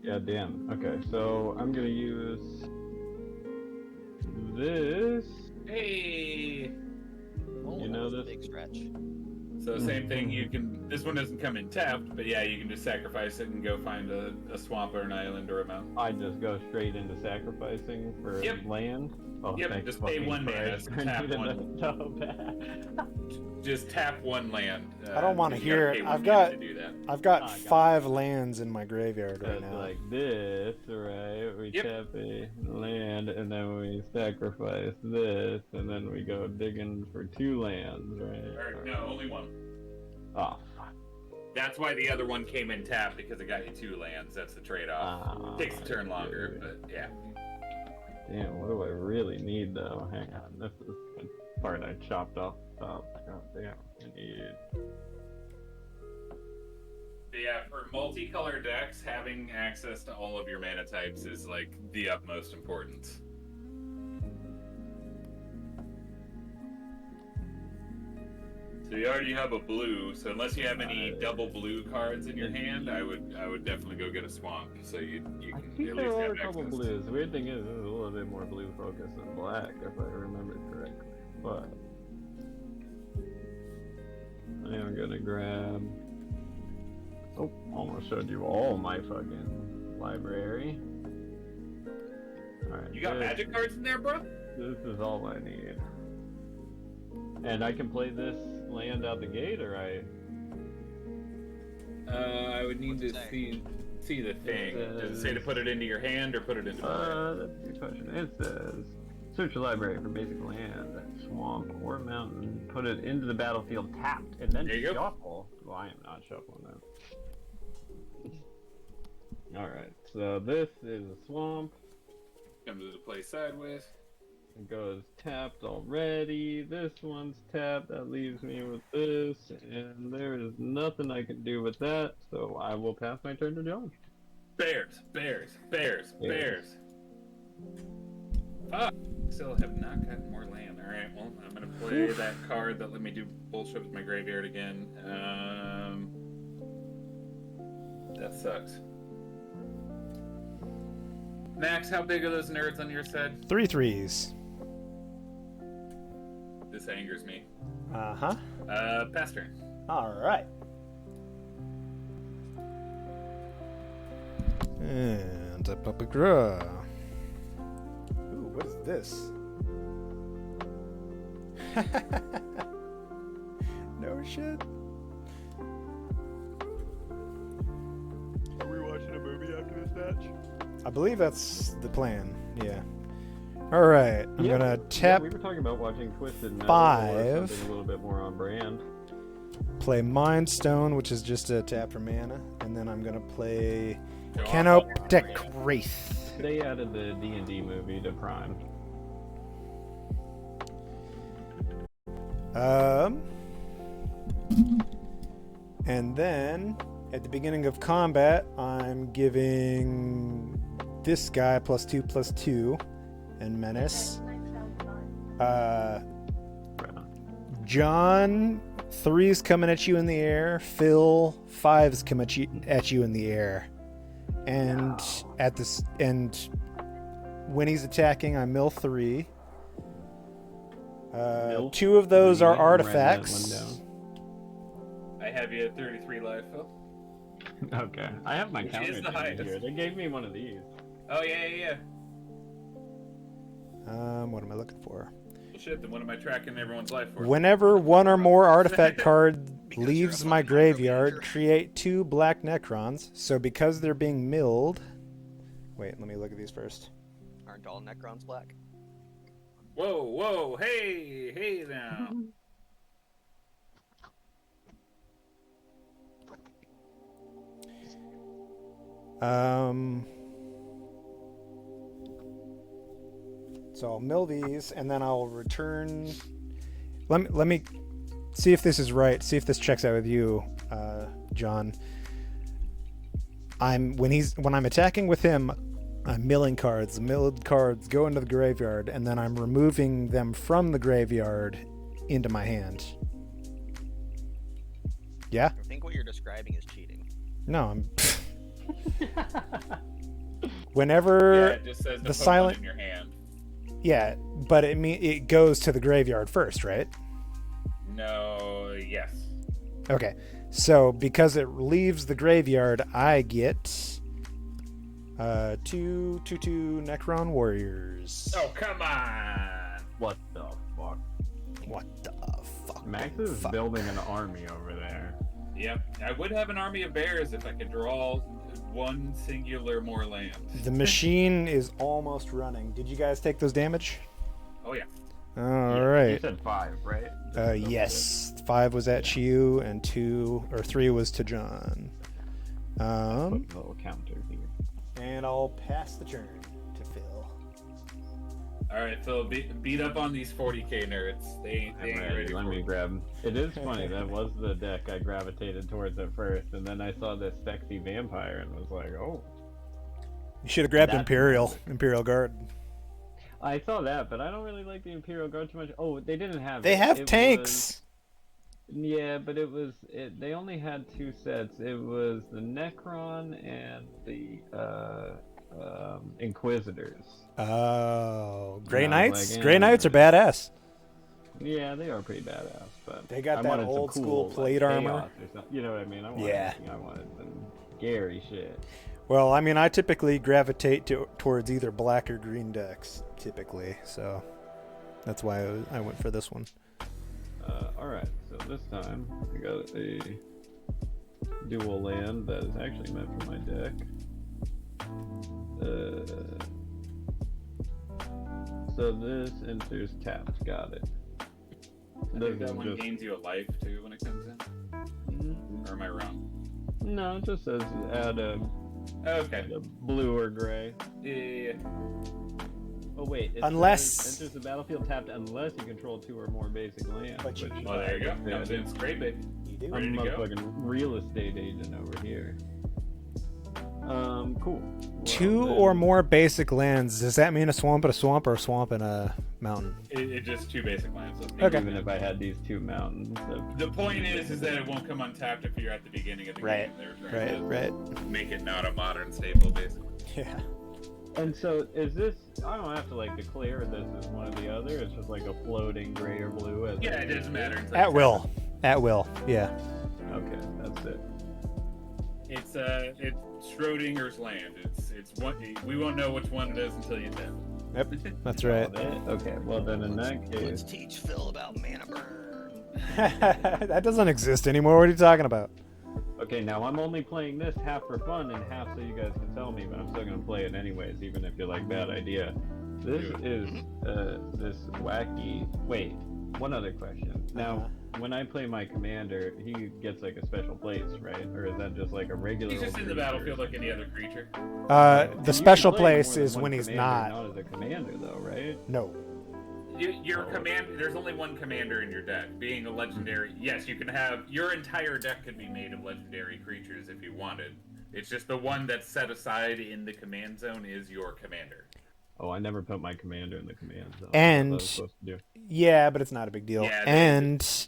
Yeah, damn. Okay, so I'm gonna use this. Hey. Oh, You know that was a this? big stretch. So same thing. You can. This one doesn't come in tapped, but yeah, you can just sacrifice it and go find a swamp or an island or a mountain. I just go straight into sacrificing for Yep. land. Oh, Yep, thank just pay fucking 1 mana, Christ. so I tap needed one. that so bad. Just tap 1 land. I don't want to and you gotta hear pay it. 1 I've mana got to do that. I've got Oh, I got 5 lands in my graveyard right It's now. like this, right? We Yep. tap a land, and then we sacrifice this, and then we go digging for 2 lands, right? Or, no, only 1. Oh, fuck. That's why the other one came in tapped, because it got you 2 lands. That's the trade-off. Takes a turn longer, but yeah. Damn, what do I really need, though? Hang on, this is the part I chopped off the top. God damn, I need... But yeah, for multicolor decks, having access to all of your mana types is like the utmost importance. So you already have a blue, so unless you have any double blue cards in your hand, I would definitely go get a swamp. So you I can think at there least are have a couple access. blues. The weird thing is, this is a little bit more blue focused than black, if I remember correctly. But I am gonna grab. Oh, almost showed you all my fucking library. Alright. You got magic cards in there, bro? This is all I need. And I can play this land out the gate, or I would need What's to it see the thing. It Does it say to put it into your hand or put it into the That's a good question. It says, search your library for basic land, swamp, or mountain. Put it into the battlefield tapped, and then There you go. shuffle. Well, I am not shuffling that. Alright, so this is a swamp. comes into play sideways. It goes tapped already. This one's tapped. That leaves me with this, and there is nothing I can do with that, so I will pass my turn to John. Bears, bears, bears, bears. Fuck. Still have not gotten more land. Alright, well, I'm gonna play that card that let me do bullshit with my graveyard again. That sucks. Max, how big are those nerds on your side? 3 3s. This angers me. Uh-huh. Pass turn. Alright. And a public draw. Ooh, what is this? No shit. Are we watching a movie after this match? I believe that's the plan, yeah. Alright, I'm Yeah. gonna Yeah, tap, we were talking about watching Twisted Metal or 5. something a little bit more on brand. play Mind Stone, which is just a tap for mana, and then I'm gonna play Go Canoptek Wraith. They added the D&D movie to Prime. And then at the beginning of combat, I'm giving this guy +2/+2 and menace. John, 3's coming at you in the air. Phil, 5's coming at you in the air. And when he's attacking, I mill 3. 2 of those are artifacts. I have you at 33 life, Phil. Okay. I have my Which counter is the down highest. here. They gave me one of these. Oh, yeah. What am I looking for? Well, shit, then what am I tracking everyone's life for? Whenever one or more artifact card Because leaves you're a my fucking graveyard, micromanager. create 2 black Necrons. So because they're being milled... Wait, let me look at these first. Aren't all Necrons black? Whoa, hey now. So I'll mill these, and then I'll return... Let me see if this is right. See if this checks out with you, John. When I'm attacking with him, I'm milling cards. The milled cards go into the graveyard, and then I'm removing them from the graveyard into my hand. Yeah? I think what you're describing is cheating. No, I'm... Yeah, Whenever it just says to the put silent... one in your hand. Yeah, but it goes to the graveyard first, right? No, yes. Okay, so because it leaves the graveyard, I get 2 Necron Warriors. Oh, come on. What the fuck? What the fuck? Max is Fuck. building an army over there. Yep, I would have an army of bears if I could draw one singular more land. The machine is almost running. Did you guys take those damage? Oh, yeah. All You right. said 5, right? Yes. 5 was at you, and 3 was to John. Put a little counter here. And I'll pass the turn to Phil. All right, Phil, beat up on these 40k nerds. They ain't ready Let for me it. grab. It is funny. That was the deck I gravitated towards at first, and then I saw this sexy vampire and was like, oh. You should have grabbed That's- Imperial Guard. I saw that, but I don't really like the Imperial Guard too much. Oh, they didn't have. They it. have It tanks. Yeah, but they only had 2 sets. It was the Necron and the Inquisitors. Oh, Grey And I was Knights. like, Grey Knights are badass. Yeah, they are pretty badass, but They got I that wanted some old cool, school like, plate chaos armor. or something. You know what I mean? Yeah. I wanted some scary shit. Well, I mean, I typically gravitate towards either black or green decks, typically. So that's why I went for this one. All right, so this time I got a dual land that is actually meant for my deck. So this enters tapped. Got it. I think that Doesn't one just- gains you a life, too, when it comes in. Or am I wrong? No, it just says add a Okay. blue or gray. Yeah. Oh wait, it Unless- says enters the battlefield tapped unless you control 2 or more basic lands. But you- which Well, there you go. yeah, Comes in straight, baby. You do. I'm Ready a to go? motherfucking real estate agent over here. Cool. Well, 2 then- or more basic lands. Does that mean a swamp and a swamp or a swamp and a mountain? It just 2 basic lands. So Okay. Even if I had these 2 mountains. The point is that it won't come untapped if you're at the beginning of the Right. game. They're trying Right. to make it not a modern staple, basically. Yeah. And so is this? I don't have to like declare this as one or the other. It's just like a floating gray or blue. As Yeah, it doesn't matter. It's At will. At will. Yeah. Okay, that's it. It's Schrodinger's land. It's one. We won't know which one it is until you tap. Yep. That's right. Okay, well then in that Let's case, teach Phil about mana burn. That doesn't exist anymore. What are you talking about? okay, now I'm only playing this half for fun and half so you guys can tell me, but I'm still gonna play it anyways, even if you're like bad idea. This is this wacky. Wait, one other question. Now, when I play my commander, he gets like a special place, right? Or is that just like a regular? He's just old in the creature? battlefield like any other creature. The You special can play more place than is one when he's commander, not. Not as a commander, though, right? No. your command. There's only one commander in your deck. Being a legendary, yes, you can have your entire deck could be made of legendary creatures if you wanted. It's just the one that's set aside in the command zone is your commander. Oh, I never put my commander in the command zone. And That's what I was supposed to do. yeah, but it's not a big deal. Yeah, and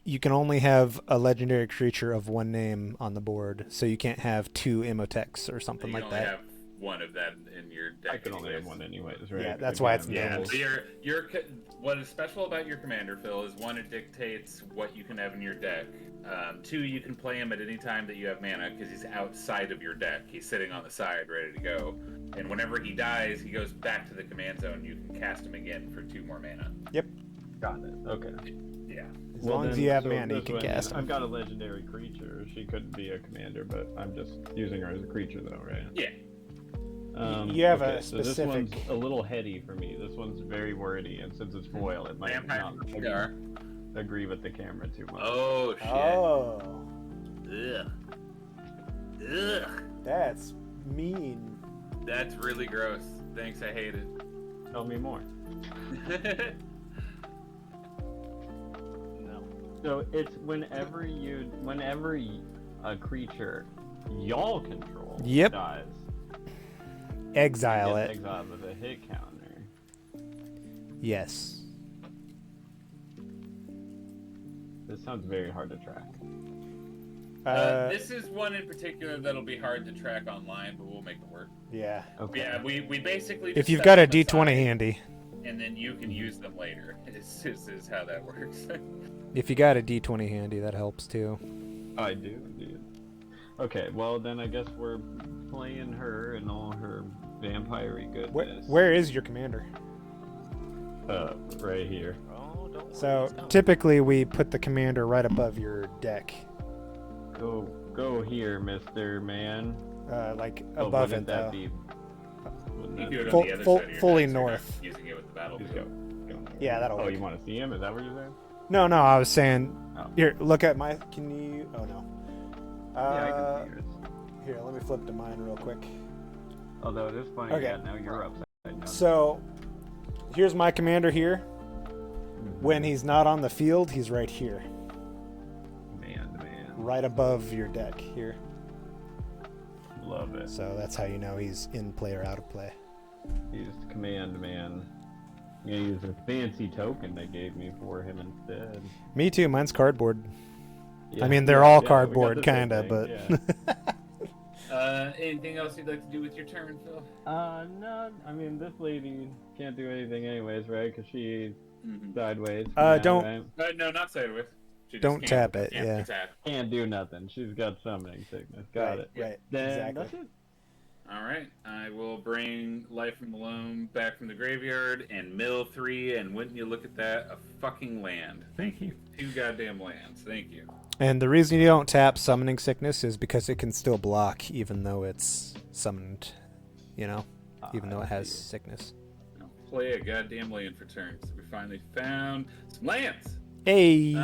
you can only have a legendary creature of one name on the board, so you can't have 2 Emotex or something You like can only that. have one of that in your deck. I can only have anyways. one anyways, right? Yeah, that's why it's Again, named. Yeah, what is special about your commander, Phil, is 1, it dictates what you can have in your deck. 2, you can play him at any time that you have mana because he's outside of your deck. He's sitting on the side, ready to go. And whenever he dies, he goes back to the command zone. You can cast him again for 2 more mana. Yep. Got it. Okay. Yeah. As long as you have mana, you this can one, cast I've him. got a legendary creature. She could be a commander, but I'm just using her as a creature, though, right? Yeah. You have a So this specific- one's a little heady for me. This one's very wordy, and since it's foil, it might Vampire not Cigar. agree with the camera too much. Oh, shit. Oh, Ugh. Ugh. that's mean. That's really gross. Thanks, I hate it. Tell me more. No. So it's whenever a creature y'all control Yep. dies, Exile gets it. exiled with a hit counter. Yes. This sounds very hard to track. This is one in particular that'll be hard to track online, but we'll make it work. Yeah. Okay. Yeah, we basically. If just you've set got a them D20 aside, handy. and then you can use them later. Is how that works. If you got a D20 handy, that helps too. I do, indeed. Okay, well then I guess we're playing her and all her vampire-y goodness. Where is your commander? Right here. Oh, don't worry, So it's coming. typically we put the commander right above your deck, Go here, Mr. Man. like Oh, above wouldn't it that though. be? Wouldn't You that do it be- Full- on the other full- side of your fully deck, so you're not north. using it with the Just battlefield. go. Yeah, that'll Oh, work. you want to see him? Is that what you're saying? No, I was saying. Oh. Here, look at my. Can you? Oh no. Yeah, I can see yours. Here, let me flip to mine real quick. Although it is funny, Okay. yeah, now you're upside down. So, here's my commander here. Mhm. When he's not on the field, he's right here, Man. right above your deck here. Love it. So that's how you know he's in play or out of play. He's command man. I'm gonna use a fancy token they gave me for him instead. Me too. Mine's cardboard. Yeah, I mean, they're yeah, all yeah, we got cardboard, the same kinda, thing, but. yeah. Anything else you'd like to do with your turn, Phil? No, I mean, this lady can't do anything anyways, right? Because she's Mm-hmm. sideways. Don't- Right? No, not sideways. She just Don't can't- tap it, can't yeah. tap. Can't do nothing. She's got summoning sickness. Got it. Right. Then Exactly. that's it. All right, I will bring Life from the Loam back from the graveyard and mill 3, and wouldn't you look at that, a fucking land. Thank you. 2 goddamn lands. Thank you. And the reason you don't tap Summoning Sickness is because it can still block, even though it's summoned. You know, even though it has sickness. Now play a goddamn land for turn. So we finally found some lands. Hey.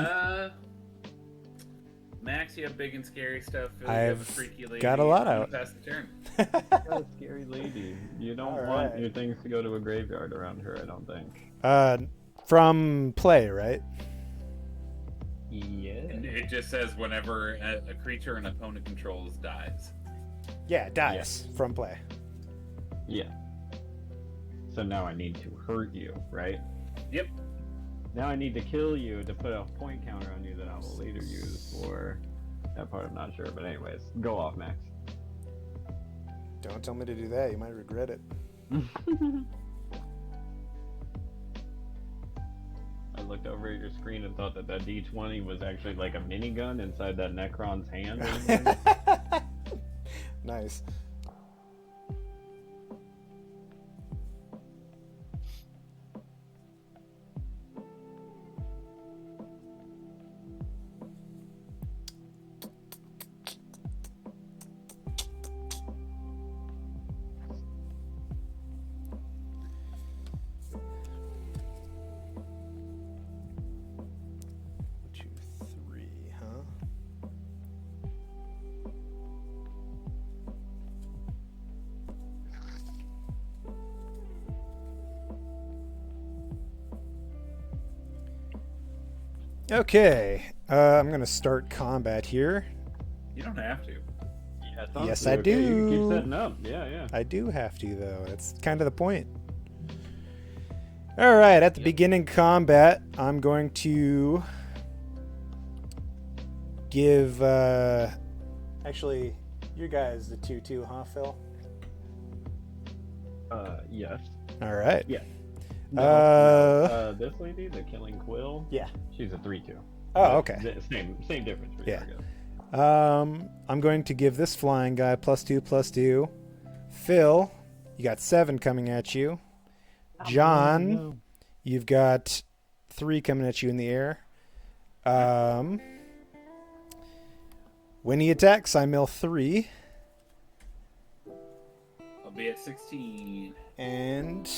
Max, you have big and scary stuff. Phil, you have a I've freaky lady. got a lot I'm out. gonna pass the turn. Got a scary lady. You don't All want right. your things to go to a graveyard around her, I don't think. From play, right? Yeah. And it just says whenever a creature an opponent controls dies. Yeah, dice from play. Yeah. So now I need to hurt you, right? Yep. Now I need to kill you to put a point counter on you that I will later use for that part. I'm not sure, but anyways, go off, Max. Don't tell me to do that. You might regret it. I looked over at your screen and thought that D20 was actually like a minigun inside that Necron's hand. or something. Nice. Two, three, huh? Okay, I'm gonna start combat here. You don't have to. Yeah, it's Yes, honestly I okay. You can do. keep setting up. Yeah. I do have to, though. That's kind of the point. All right, at the beginning combat, I'm going to give. Actually, you guys the 2/2, huh, Phil? Yes. All right. Yeah. This lady, the Killing Quill. Yeah. She's a 3/2. Oh, okay. Same difference. For you, Yeah. I guess. I'm going to give this flying guy +2/+2. Phil, you got 7 coming at you. John, you've got 3 coming at you in the air. When he attacks, I mill 3. I'll be at 16. And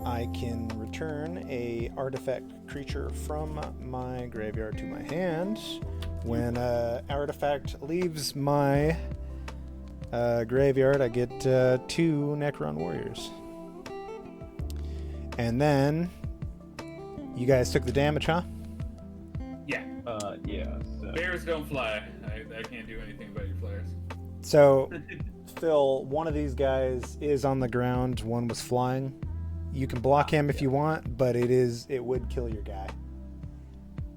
I can return a artifact creature from my graveyard to my hand. When artifact leaves my graveyard, I get 2 Necron Warriors. And then you guys took the damage, huh? Yeah. Yeah. So. Bears don't fly. I can't do anything about your flyers. So, Phil, one of these guys is on the ground, one was flying. You can block him if you want, but it would kill your guy.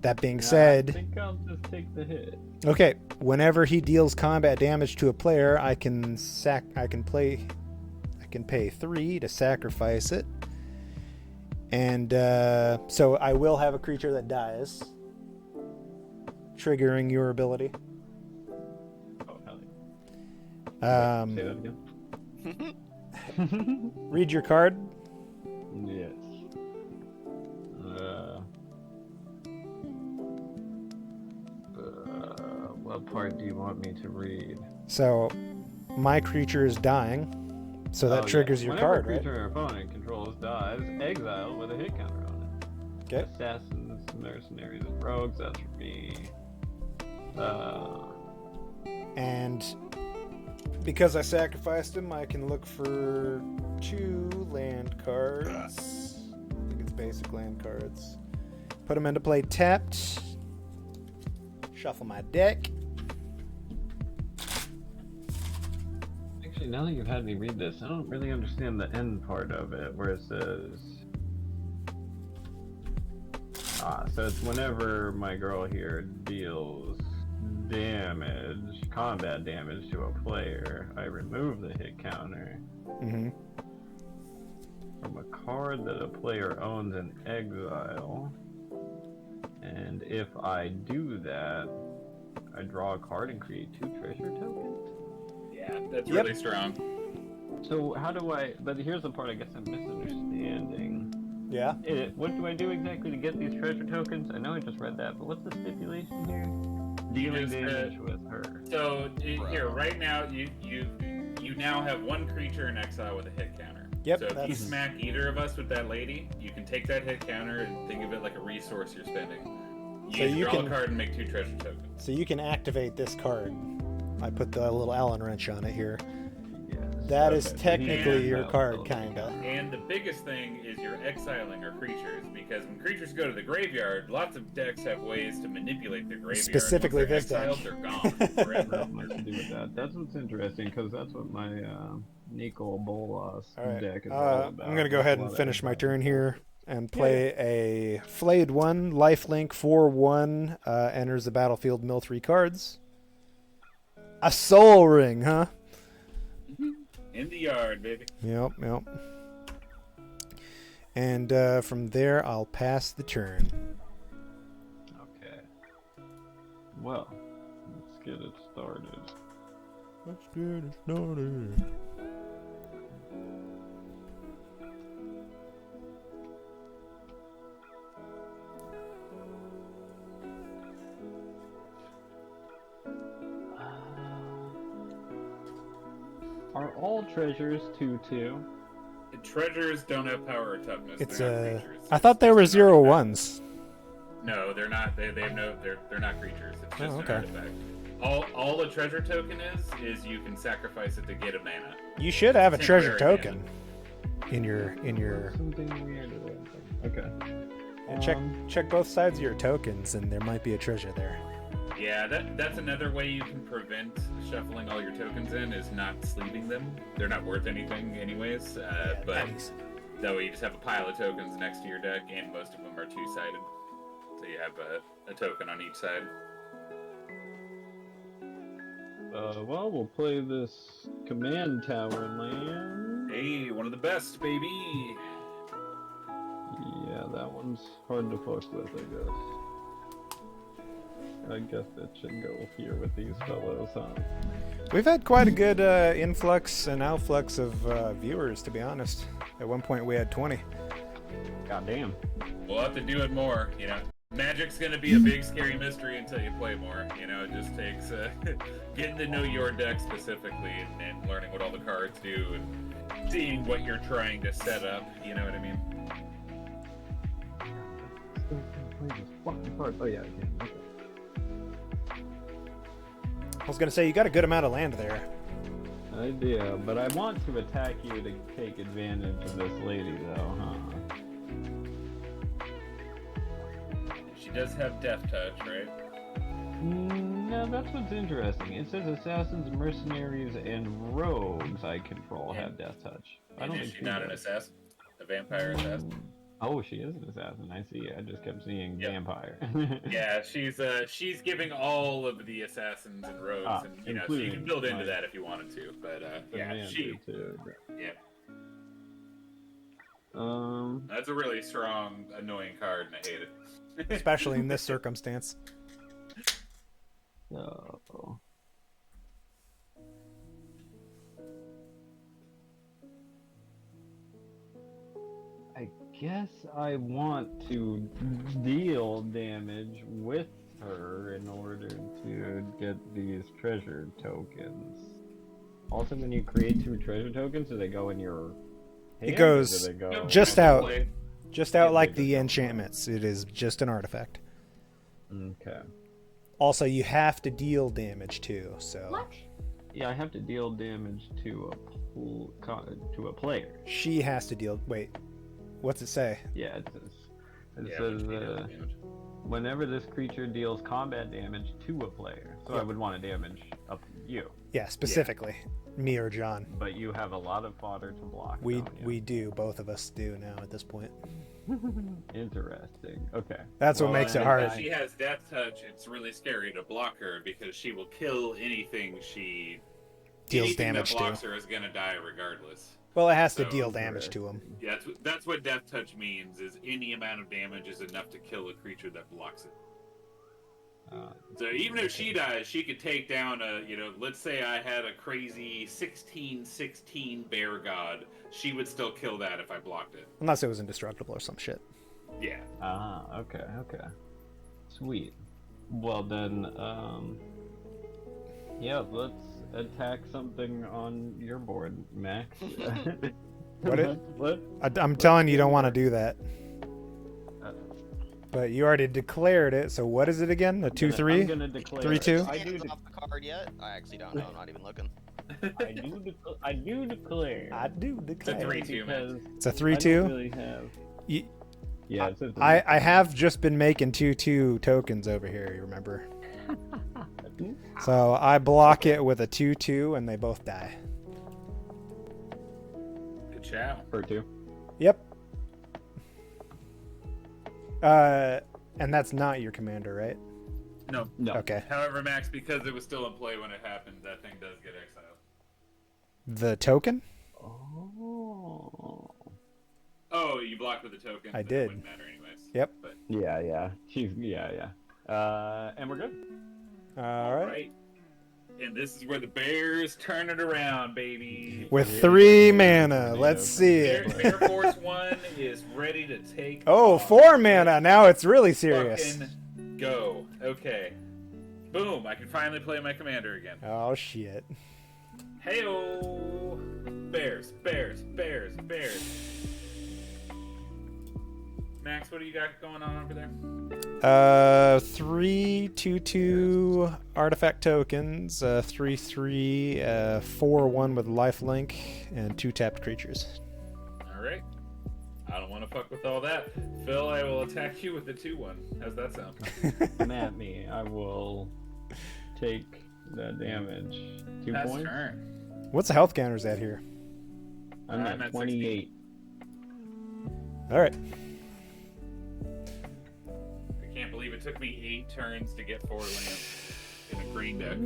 That being I said, think I'll just take the hit. okay, whenever he deals combat damage to a player, I can pay 3 to sacrifice it. And so I will have a creature that dies, triggering your ability. Oh, hell yeah. Say that again. Read your card. Yes. What part do you want me to read? So my creature is dying, so that triggers your card, right? Whenever a creature or opponent controls dies, exile with a hit counter on it. Okay. Assassins, mercenaries, and rogues, that's for me. And because I sacrificed him, I can look for 2 land cards. I think it's basic land cards. Put them into play tapped. Shuffle my deck. Actually, now that you've had me read this, I don't really understand the end part of it, where it says... so it's whenever my girl here deals damage, combat damage to a player, I remove the hit counter Mm-hmm. from a card that a player owns in exile. And if I do that, I draw a card and create 2 treasure tokens? Yeah, that's really strong. So how do I... But here's the part I guess I'm misunderstanding. Yeah. What do I do exactly to get these treasure tokens? I know I just read that, but what's the stipulation here? Dealing damage with her. So here, right now, you now have 1 creature in exile with a hit counter. Yep, So if you smack either of us with that lady, you can take that hit counter and think of it like a resource you're spending. You draw a card and make 2 treasure tokens. So you can activate this card. I put the little Allen wrench on it here. That is technically your card, kinda. And the biggest thing is you're exiling our creatures, because when creatures go to the graveyard, lots of decks have ways to manipulate their graveyard. Specifically Once this they're deck. exiled, they're gone forever. Not much to do with that. That's what's interesting, because that's what my Nico Bolas deck is all about. I'm going to go ahead and finish my turn here and play a Flayed 1, lifelink 4/1, enters the battlefield, mill 3 cards. A Soul Ring, huh? In the yard, baby. Yep. And from there, I'll pass the turn. Okay. Well, let's get it started. Are all treasures 2/2? Treasures don't have power or toughness. It's they're not creatures. I thought they were It's just an 0/1s. No, they're not. They have no. They're not creatures. It's just okay. an artifact. All a treasure token is you can sacrifice it to get a mana. You should have a treasure Temporary token in your. Something weird about them. Okay. And check both sides of your tokens, and there might be a treasure there. Yeah, that's another way you can prevent shuffling all your tokens in, is not sleeving them. They're not worth anything anyways, but that way you just have a pile of tokens next to your deck, and most of them are two-sided. So you have a token on each side. Well, we'll play this command tower land. Hey, one of the best, baby! Yeah, that one's hard to fuck with, I guess. I guess it should go here with these fellows, huh? We've had quite a good influx and outflux of viewers, to be honest. At one point, we had 20. Goddamn. We'll have to do it more, you know. Magic's gonna be a big scary mystery until you play more. You know, it just takes getting to know your deck specifically and learning what all the cards do and seeing what you're trying to set up. You know what I mean? Oh yeah, okay. I was gonna say, you got a good amount of land there. I do, but I want to attack you to take advantage of this lady, though, huh? She does have Death Touch, right? No, that's what's interesting. It says assassins, mercenaries, and rogues I control have Death Touch. I don't Is think she not an assassin? A vampire assassin? Oh, she is an assassin. I see. I just kept seeing vampire. Yeah, she's giving all of the assassins and rogues, and you know, so you can build into that if you wanted to. But yeah, she. Too. Yeah. That's a really strong, annoying card, and I hate it. Especially in this circumstance. So. I guess I want to deal damage with her in order to get these treasure tokens. Also, when you create 2 treasure tokens, do they go in your hand? It goes just out. Just out like the enchantments. It is just an artifact. Okay. Also, you have to deal damage too, so... What? Yeah, I have to deal damage to a player. She has to deal... Wait. What's it say? Yeah, it says whenever this creature deals combat damage to a player. So I would want to damage up you. Yeah, specifically. Me or John. But you have a lot of fodder to block. We do. Both of us do now at this point. Interesting. Okay. That's what makes it hard. If she has Death Touch, it's really scary to block her because she will kill anything deals damage that blocks to. her is gonna die regardless. Well, it has to deal damage to him. Yeah, that's what Death Touch means, is any amount of damage is enough to kill a creature that blocks it. So even if she dies, she could take down let's say I had a crazy 16/16 Bear God, she would still kill that if I blocked it. Unless it was indestructible or some shit. Yeah. Okay. Sweet. Well then, yeah, let's attack something on your board, Max. What? I'm telling you don't want to do that. But you already declared it, so what is it again? A 2/3? I'm gonna declare 3/2? I do off the card yet? I actually don't know. I'm not even looking. I do declare. It's a 3/2, man. It's a I 3/2? don't really have. Yeah, it's a 3/2. I have just been making 2/2 tokens over here, you remember? So I block it with a 2/2 and they both die. Good chow. For 2. Yep. And that's not your commander, right? No. Okay. However, Max, because it was still in play when it happened, that thing does get exiled. The token? Oh, you blocked with the token? I Then did. It wouldn't matter anyways. Yep. But, Yeah. And we're good. All right. And this is where the Bears turn it around, baby. With 3 mana. Let's see it. Bear Force 1 is ready to take Oh, off. 4 mana. Now it's really serious. Fucking go. Okay. Boom. I can finally play my commander again. Oh, shit. Hey-o. Bears. Max, what do you got going on over there? 3 2/2 artifact tokens, 3/3, 4/1 with lifelink, and 2 tapped creatures. All right. I don't want to fuck with all that. Phil, I will attack you with the 2-1. How's that sound? Come at me. I will take the damage. 2 Pass points? turn. What's the health counters at here? I'm I'm at at 28. All right. I can't believe it took me 8 turns to get 4 lands in a green deck.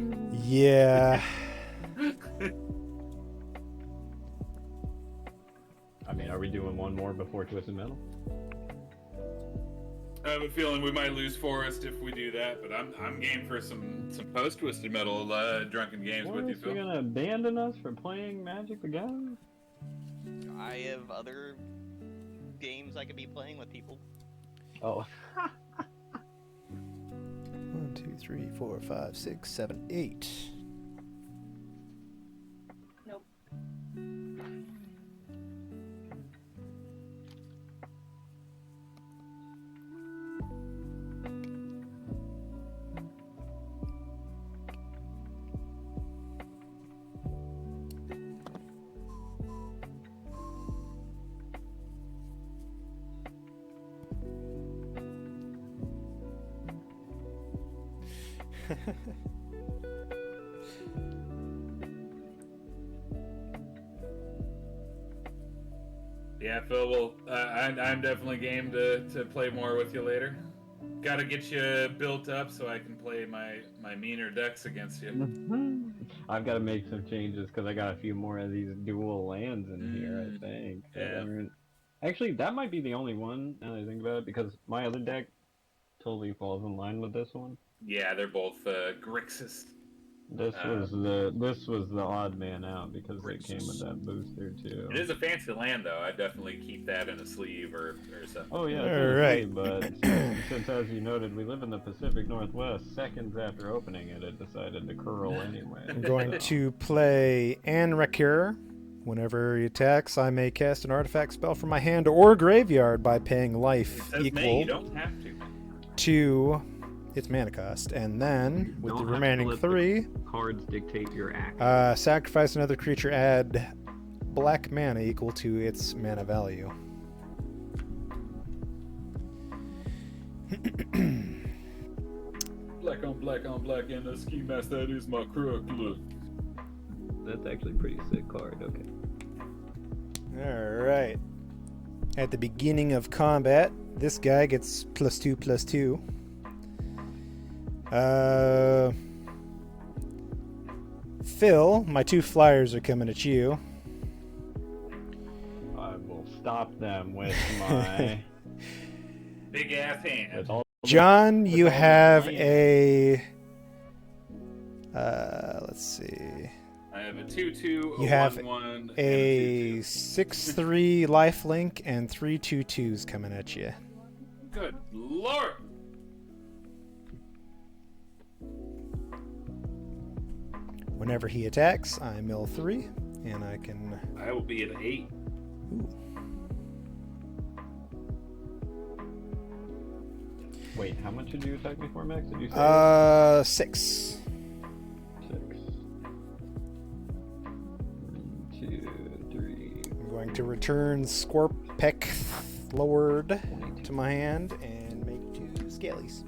Yeah. I mean, are we doing one more before Twisted Metal? I have a feeling we might lose Forest if we do that, but I'm game for some post Twisted Metal drunken games with you, Forrest, you're Phil. gonna abandon us for playing Magic the Gathering? I have other games I could be playing with people. Oh. 1, 2, 3, 4, 5, 6, 7, 8. Nope. Yeah, Phil. Well, I'm definitely game to play more with you later. Got to get you built up so I can play my meaner decks against you. I've got to make some changes because I got a few more of these dual lands in here, I think. Yeah. Actually, that might be the only one, now that I think about it, because my other deck totally falls in line with this one. Yeah, they're both Grixis. This was the odd man out because it came with that booster too. It is a fancy land, though. I'd definitely keep that in a sleeve or something. Oh yeah, All right. but since, as you noted, we live in the Pacific Northwest, seconds after opening it, it decided to curl anyway. I'm going to play Anrakir. Whenever he attacks, I may cast an artifact spell from my hand or graveyard by paying It life says May, equal you don't have to. to its mana cost. And then, with the remaining 3, Cards dictate your action. sacrifice another creature, add black mana equal to its mana value. Black on black, and the ski mask, that is my crook. Look. That's actually a pretty sick card. Okay. Alright. At the beginning of combat, this guy gets +2/+2. Phil, my 2 flyers are coming at you. I will stop them with my. Big ass hand. with all John, with you all my have land. a... let's see. I have a 2/2, You have 1/1, A and 6/3 lifelink and 3 2/2s coming at you. 2/2. Good lord! Whenever he attacks, I mill 3, and I can... I will be at 8. Ooh. Wait, how much did you attack before, Max? Did you say? 6. 6. 1, 2, 3. I'm going to return Scorpec Lord to my hand and make 2 Scalies.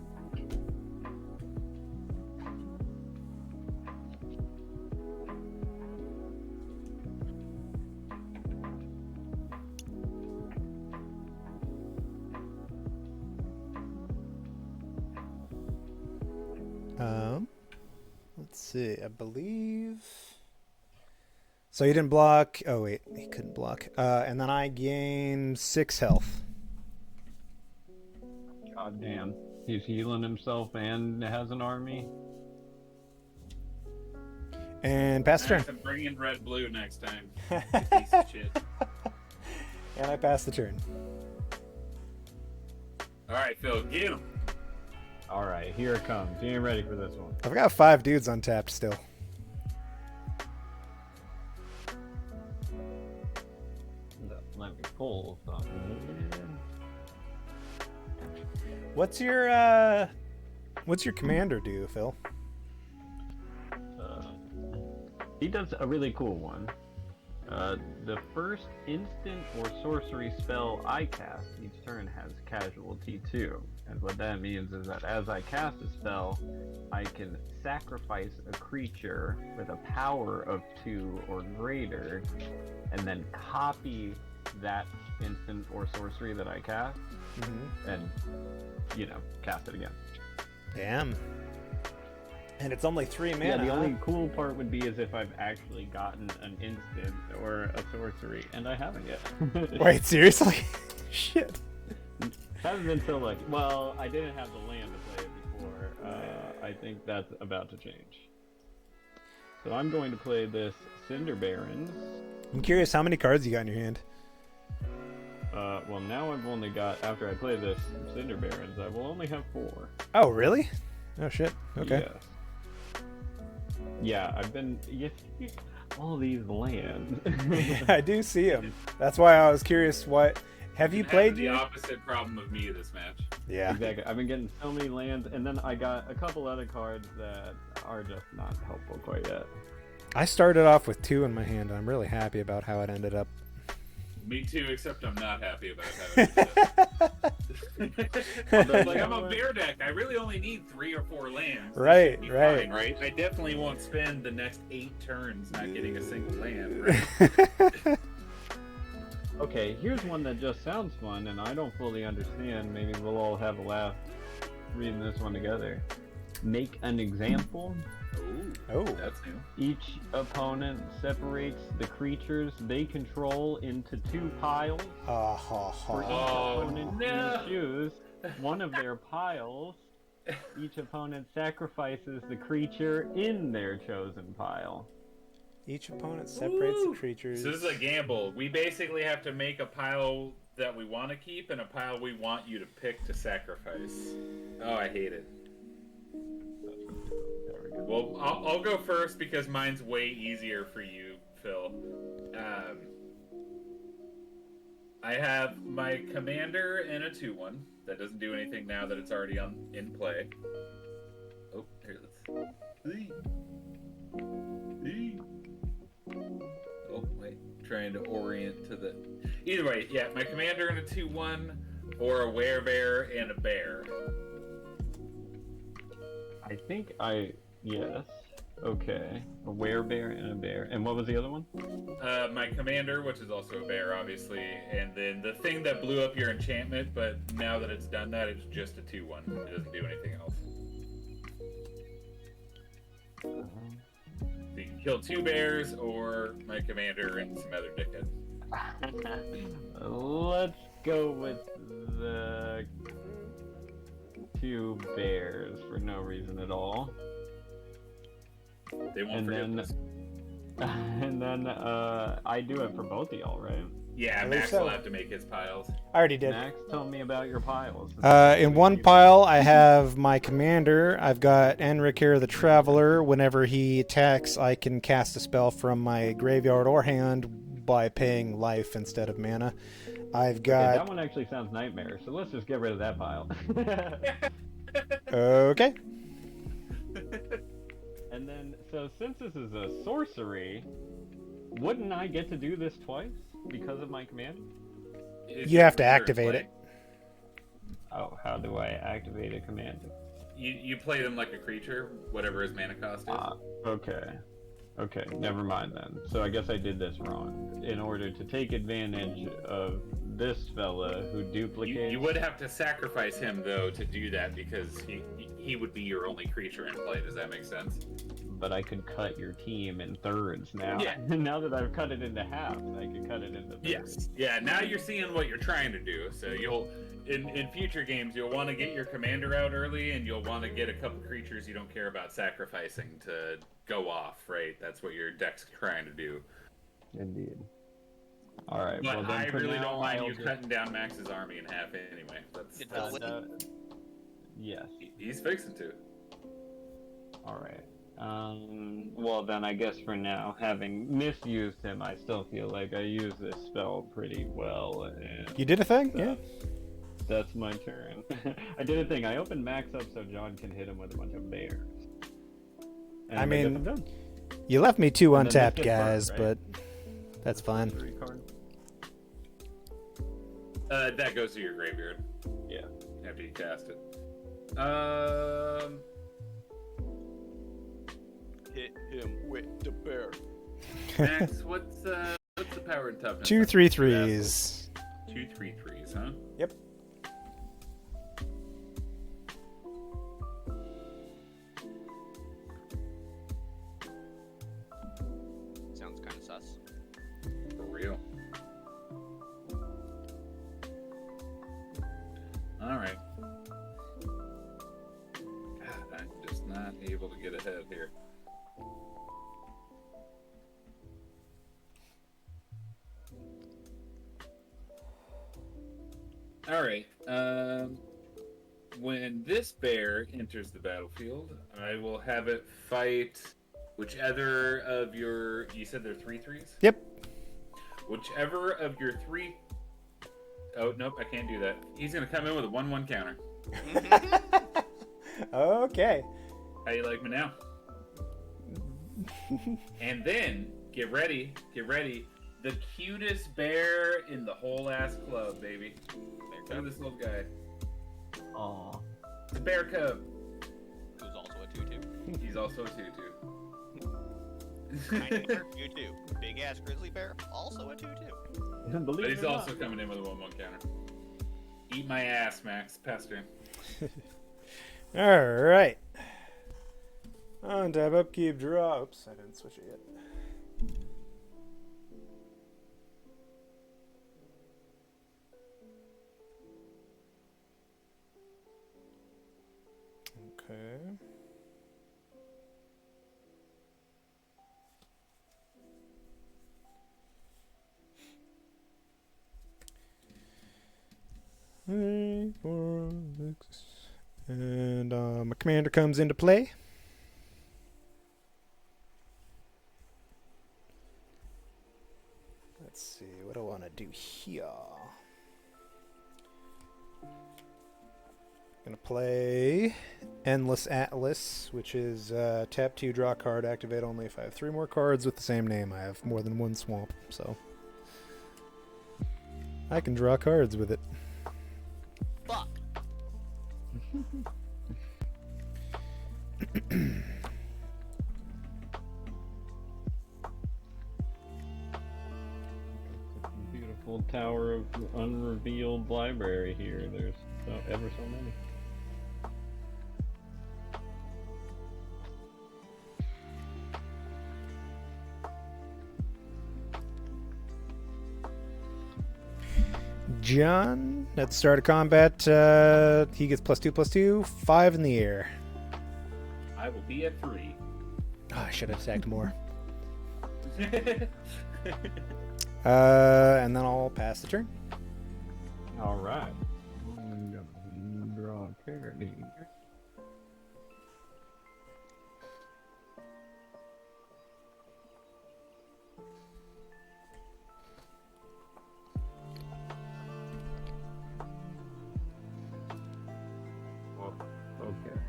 Let's see, I believe... So he didn't block... Oh, wait, he couldn't block. And then I gain 6 health. God damn. He's healing himself and has an army. And pass the turn. I'm bringing red blue next time. You piece of shit. And I pass the turn. Alright, Phil, get him. Alright, here it comes. You ain't ready for this one. I've got 5 dudes untapped still. Let me pull something. What's your commander do, Phil? He does a really cool one. The first instant or sorcery spell I cast each turn has casualty 2. And what that means is that as I cast a spell, I can sacrifice a creature with a power of 2 or greater, and then copy that instant or sorcery that I cast, and, cast it again. Damn. And it's only 3 mana. Yeah, the only cool part would be is if I've actually gotten an instant or a sorcery, and I haven't yet. Wait, seriously? Shit. Haven't been so lucky. Well, I didn't have the land to play it before. I think that's about to change. So I'm going to play this Cinder Barons. I'm curious how many cards you got in your hand. Well, now I've only got, after I play this Cinder Barons, I will only have 4. Oh, really? Oh, shit. Okay. Yes. Yeah, I've been... all these lands. I do see them. That's why I was curious what... Have you played the opposite problem of me this match? Yeah. Exactly. I've been getting so many lands, and then I got a couple other cards that are just not helpful quite yet. I started off with 2 in my hand, and I'm really happy about how it ended up. Me too, except I'm not happy about how it ended up. Like, I'm a bear deck. I really only need 3 or 4 lands. Right, Be right. fine, right? I definitely won't spend the next 8 turns not getting a single land. Right? Okay, here's one that just sounds fun, and I don't fully understand. Maybe we'll all have a laugh reading this one together. Make an example. Oh. That's new. Each opponent separates the creatures they control into 2 piles. For each opponent to choose one of their piles, each opponent sacrifices the creature in their chosen pile. Each opponent separates the creatures. So this is a gamble. We basically have to make a pile that we want to keep and a pile we want you to pick to sacrifice. Oh, I hate it. There we go. Well, I'll go first because mine's way easier for you, Phil. I have my commander in a 2/1. That doesn't do anything now that it's already in play. Oh, here, let's... Oh, wait. Trying to orient to the... Either way, yeah, my commander in a 2/1, or a werebear and a bear. I think yes. Okay. A werebear and a bear. And what was the other one? My commander, which is also a bear, obviously, and then the thing that blew up your enchantment, but now that it's done that, it's just a 2/1. It doesn't do anything else. So you can kill 2 bears, or my commander and some other dickhead. Let's go with the 2 bears for no reason at all. They won't And forget then, this. and then I do it for both of y'all, right? Yeah, I believe Max so. will have to make his piles. I already did. Max, tell me about your piles. In one pile, I have my commander. I've got Enriker the Traveler. Whenever he attacks, I can cast a spell from my graveyard or hand by paying life instead of mana. I've Okay, got... that one actually sounds nightmare, so let's just get rid of that pile. Okay. And then, so since this is a sorcery, wouldn't I get to do this twice because of my command? You have to activate it. Oh, how do I activate a command? You play them like a creature, whatever his mana cost is. Okay. Okay, never mind then. So I guess I did this wrong. In order to take advantage of this fella who duplicates... You would have to sacrifice him, though, to do that, because he would be your only creature in play. Does that make sense? But I could cut your team in thirds now. Yeah. Now that I've cut it into half, I can cut it into thirds. Yes. Yeah, now you're seeing what you're trying to do. So you'll... In future games, you'll want to get your commander out early, and you'll want to get a couple creatures you don't care about sacrificing to go off, right? That's what your deck's trying to do. Indeed. Alright, But well then I for really now, don't mind I'll you just- cutting down Max's army in half anyway. Yes. He's fixing to. Alright. Well then I guess for now, having misused him, I still feel like I used this spell pretty well. And You did a thing? Yeah. that's my turn. I did a thing. I opened Max up so John can hit him with a bunch of bears. And I guess mean, I'm done. You left me 2 And then this untapped gets guys, burnt, right? but That's fine. 3 cards. That goes to your graveyard. Yeah. After you cast it. Hit him with the bear. Max, what's the power and toughness? 2 3/3s. 2 3/3s, huh? Yep. Sounds kind of sus. For real. Alright. God, I'm just not able to get ahead here. Alright. When this bear enters the battlefield, I will have it fight whichever of your... You said they're 3/3s? Yep. Whichever of your 3... Oh, nope, I can't do that. He's going to come in with a 1/1 counter. Okay. How you like me now? And then, get ready. The cutest bear in the whole ass club, baby. Look at this little guy. Aw. It's a bear cub. Who's also a 2/2. He's also a 2/2. Tiny bear, 2/2. Big ass grizzly bear, also a 2/2. But he's also coming in with a 1/1 counter. Eat my ass, Max. Pester. Alright. On tab upkeep draw. Oops, I didn't switch it yet. Okay. Three, 4, 6. And my commander comes into play. Let's see, what do I want to do here? Gonna play Endless Atlas, which is tap 2, draw a card, activate only if I have 3 more cards with the same name. I have more than 1 swamp, so I can draw cards with it. Fuck. Beautiful tower of unrevealed library here. There's ever so many. John, at the start of combat, he gets +2/+2, 5 in the air. I will be at 3. Oh, I should have sacked more. And then I'll pass the turn. Alright. I'm gonna draw a card here. Okay.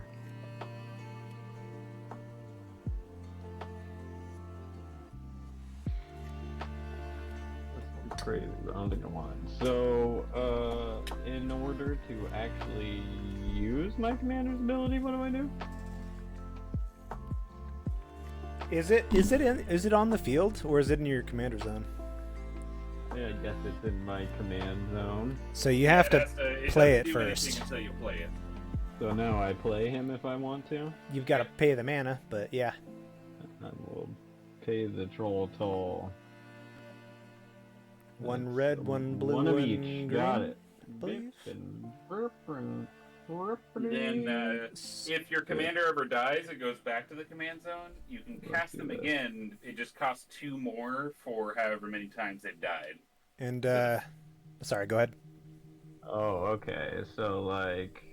That's crazy, but I don't think I want it. So, in order to actually use my commander's ability, what do I do? Is it on the field or is it in your commander zone? Yeah, I guess it's in my command zone. So you have to play it do anything first. until you play it. So now I play him if I want to. You've got to pay the mana, but yeah. I will pay the troll toll. 1 red, 1 blue, One of 1 each. green. Got it. Believe. Then, if your commander ever dies, it goes back to the command zone. You can cast them again. It just costs 2 more for however many times they've died. And, sorry, go ahead. Oh, okay. So, like,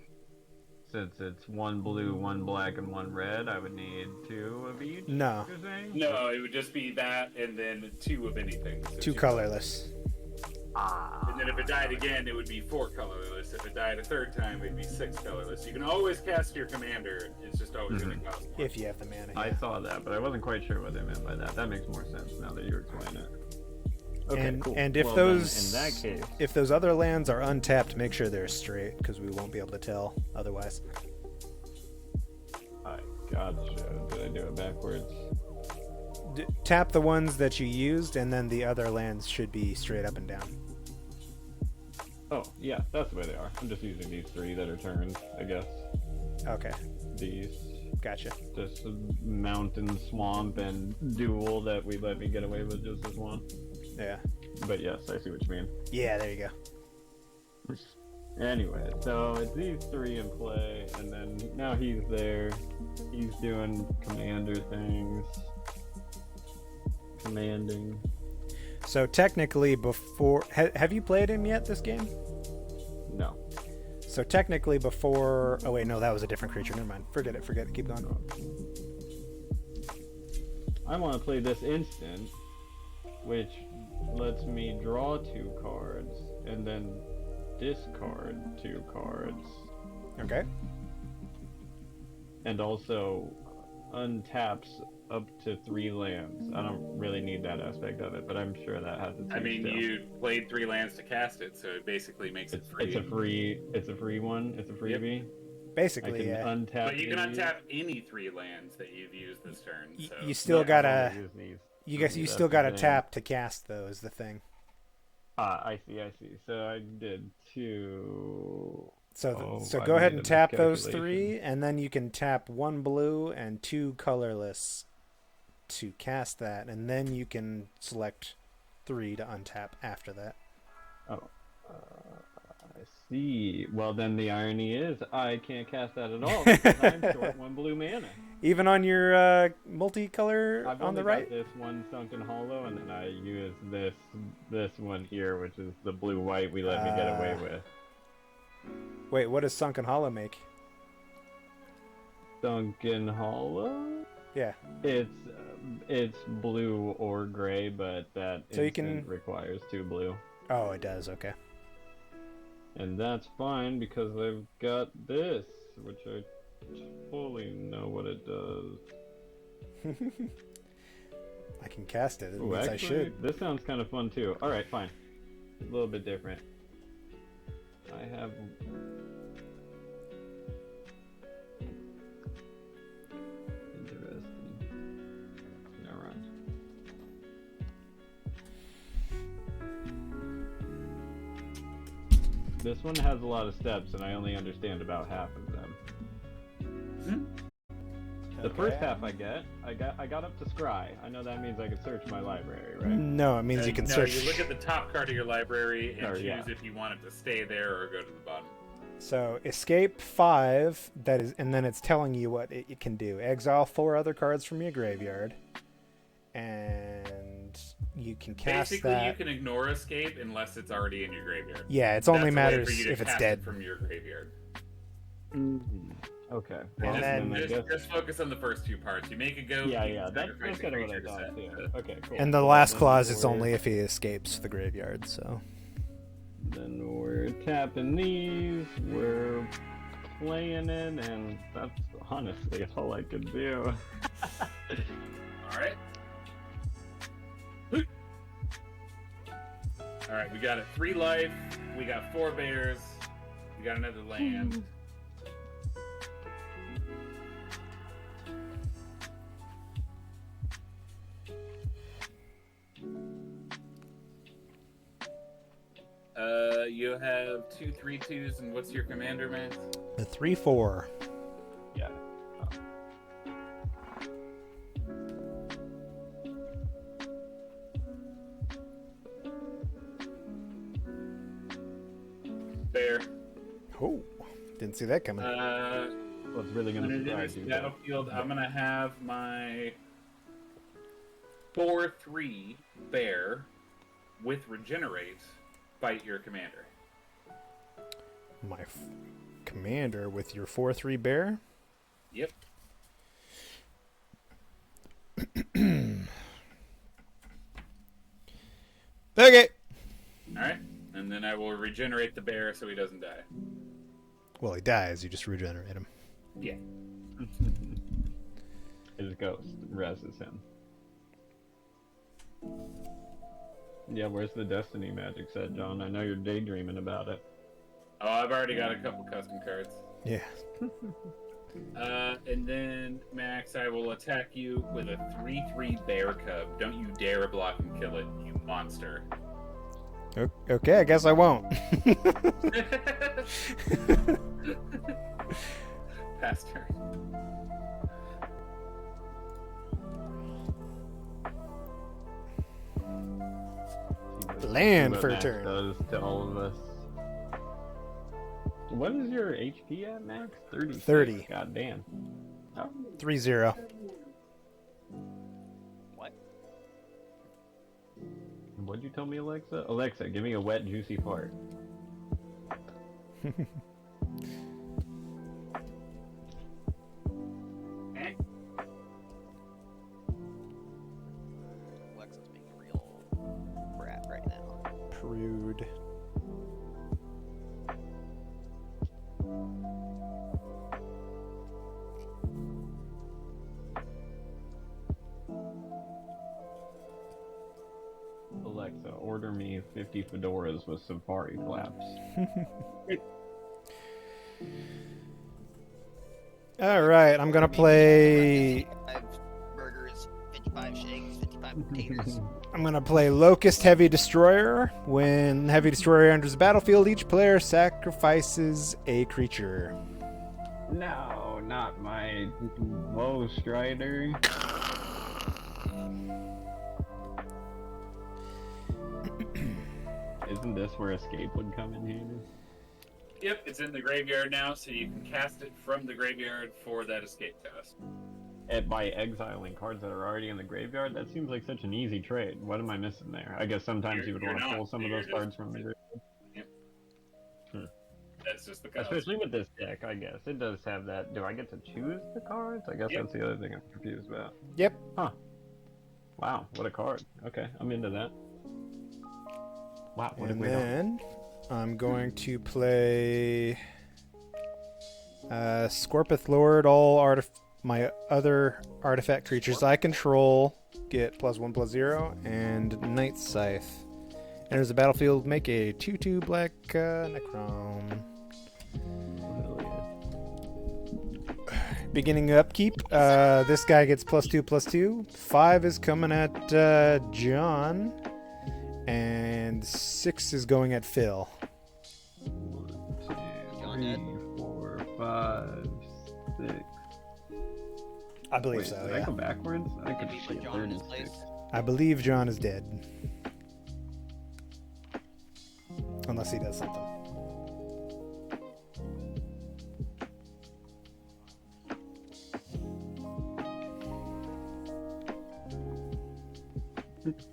since it's 1 blue, 1 black, and 1 red, I would need 2 of each? No. You're saying? No, it would just be that and then 2 of anything. So 2 colorless. And then if it died again, it would be 4 colorless. If it died a 3rd time, it'd be 6 colorless. You can always cast your commander. It's just always going to cost more. If you have the mana. I Yeah. saw that, but I wasn't quite sure what they meant by that. That makes more sense now that you explain it. Okay, and cool. and if Well, then, those in that case, if those other lands are untapped, make sure they're straight because we won't be able to tell otherwise. I gotcha. Did I do it backwards? Tap the ones that you used, and then the other lands should be straight up and down. Oh, yeah, that's the way they are. I'm just using these 3 that are turned, I guess. Okay, These. gotcha. Just a mountain, swamp, and duel that we let me get away with just as one. Yeah. But yes, I see what you mean. Yeah, there you go. Anyway, so it's these 3 in play, and then now he's there. He's doing commander things. Commanding. So technically, before have you played him yet this game? No. So technically, before oh wait, no, that was a different creature. Never mind. Forget it. Keep going. I want to play this instant, which lets me draw 2 cards and then discard 2 cards, Okay. and also untaps up to 3 lands. I don't really need that aspect of it, but I'm sure that has its I mean, use, too. you played 3 lands to cast it, so it basically makes it free. It's a free one. It's a freebie. I Basically, can yeah. untap. But you can these. untap any 3 lands that you've used this turn. So. You still Yeah, I gotta. only use these. You guess you That's still the gotta thing. tap to cast though. Is the thing. I see. So I did 2. So I go ahead made and a tap those miscalculation. 3, and then you can tap 1 blue and 2 colorless to cast that, and then you can select 3 to untap after that. Oh, I see. Well, then the irony is I can't cast that at all because I'm short 1 blue mana. Even on your multicolor I've on only the right. got this one Sunken Hollow, and then I use this one here, which is the blue-white we let me get away with. Wait, what does Sunken Hollow make? Sunken Hollow? Yeah. It's blue or gray, but that So you instant can- requires 2 blue. Oh, it does. Okay. And that's fine because I've got this, which I fully know what it does. I can cast it. It Ooh, means actually, I should. this sounds kind of fun too. Alright, fine. A little bit different. I have... Interesting. Never mind. This one has a lot of steps, and I only understand about half of them. The first half I got up to scry. I know that means I can search my library, right? No, it means you can no, search. you look at the top card of your library and Or, choose yeah. if you want it to stay there or go to the bottom. So escape 5. That is, and then it's telling you what it can do. Exile 4 other cards from your graveyard, and you can cast Basically, that. you can ignore escape unless it's already in your graveyard. Yeah, it That's only a way matters for you to if it's cast dead. it from your graveyard. Okay. And Well, then- I guess... Just focus on the first 2 parts. You make it go. Yeah, you yeah, that's sacrifice kind a of what I creature to thought set too. it. Okay, cool. And the Well, last then clause is we're- only if he escapes the graveyard. So Then we're tapping these, we're playing it, and that's honestly all I could do. Alright. Alright, we got a 3 life, we got 4 bears, we got another land. You have 2 3/2s, and what's your commander, man? the 3/4. Yeah. Bear. Oh, didn't see that coming. What's really gonna When it surprise enters you? the battlefield, I'm gonna have my 4/3 bear with regenerate fight your commander. My commander with your 4/3 bear. Yep. Okay. Alright. And then I will regenerate the bear so he doesn't die. Well, he dies. You just regenerate him. Yeah. His ghost reses him. Yeah, where's the Destiny magic set, John? I know you're daydreaming about it. Oh, I've already got a couple custom cards. Yeah. And then, Max, I will attack you with a 3/3 bear cub. Don't you dare block and kill it, you monster. Okay, I guess I won't. Pass turn. Land What for a Max turn. does to all of us. What is your HP at, Max? 30. 30. God damn. Oh. 3-0. What? What'd you tell me, Alexa? Alexa, give me a wet, juicy fart. Alexa's being a real brat right now. Prude. Alexa, order me 50 fedoras with safari flaps. All right, I'm gonna play. 55 burgers, 55 shakes, 55 potatoes. I'm gonna play Locust Heavy Destroyer. When Heavy Destroyer enters the battlefield, each player sacrifices a creature. No, not my low strider. Isn't this where escape would come in handy? Yep, it's in the graveyard now, so you can cast it from the graveyard for that escape cost. And by exiling cards that are already in the graveyard, that seems like such an easy trade. What am I missing there? I guess sometimes you would You're want to not. pull some of You're those just- cards from the graveyard. That's just the cost. Especially with this deck, I guess. It does have that. Do I get to choose the cards? I guess Yep. that's the other thing I'm confused about. Yep. Huh. Wow, what a card. Okay, I'm into that. Wow, what a And great art. then I'm going to play Scorpith Lord. All my other artifact creatures I control get +1/+0, and Night Scythe. Enters the battlefield, make a 2/2 black Necron. Beginning upkeep, this guy gets +2/+2. 5 is coming at John, and 6 is going at Phil. 1, 2, John dead? 3, 4, 5, 6. I believe Wait, so, did I yeah. go backwards? I Did could we see put a John in his 36. place? I believe John is dead. Unless he does something.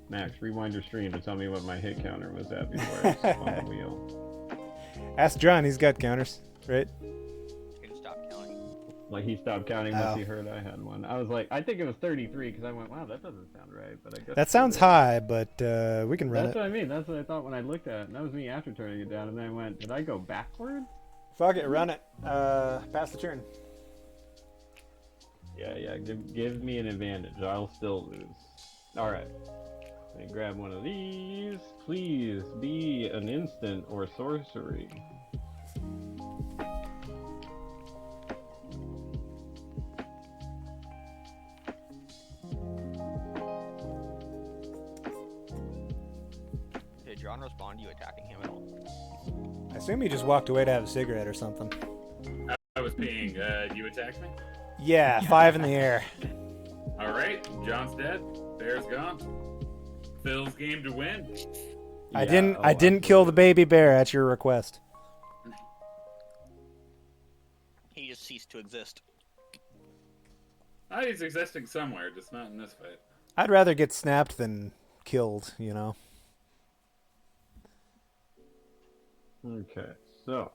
Max, rewind your stream to tell me what my hit counter was at before I spun the wheel. Ask John, he's got counters, right? You can stop counting. Like, he stopped counting once Oh. he heard I had one. I was like, I think it was 33, because I went, wow, that doesn't sound right, but I guess... That sounds high, but we can run That's it. what I mean, that's what I thought when I looked at it, and that was me after turning it down, and then I went, did I go backward? Fuck it, run it. Pass the turn. Yeah, give me an advantage, I'll still lose. Alright. Let me grab one of these. Please be an instant or sorcery. Did John respond to you attacking him at all? I assume he just walked away to have a cigarette or something. I was being, you attacked me? Yeah, 5 in the air. Alright, John's dead. Bear's gone. Phil's game to win. I Yeah, didn't kill the baby bear at your request. He just ceased to exist. He's existing somewhere, just not in this fight. I'd rather get snapped than killed, you know. Okay, so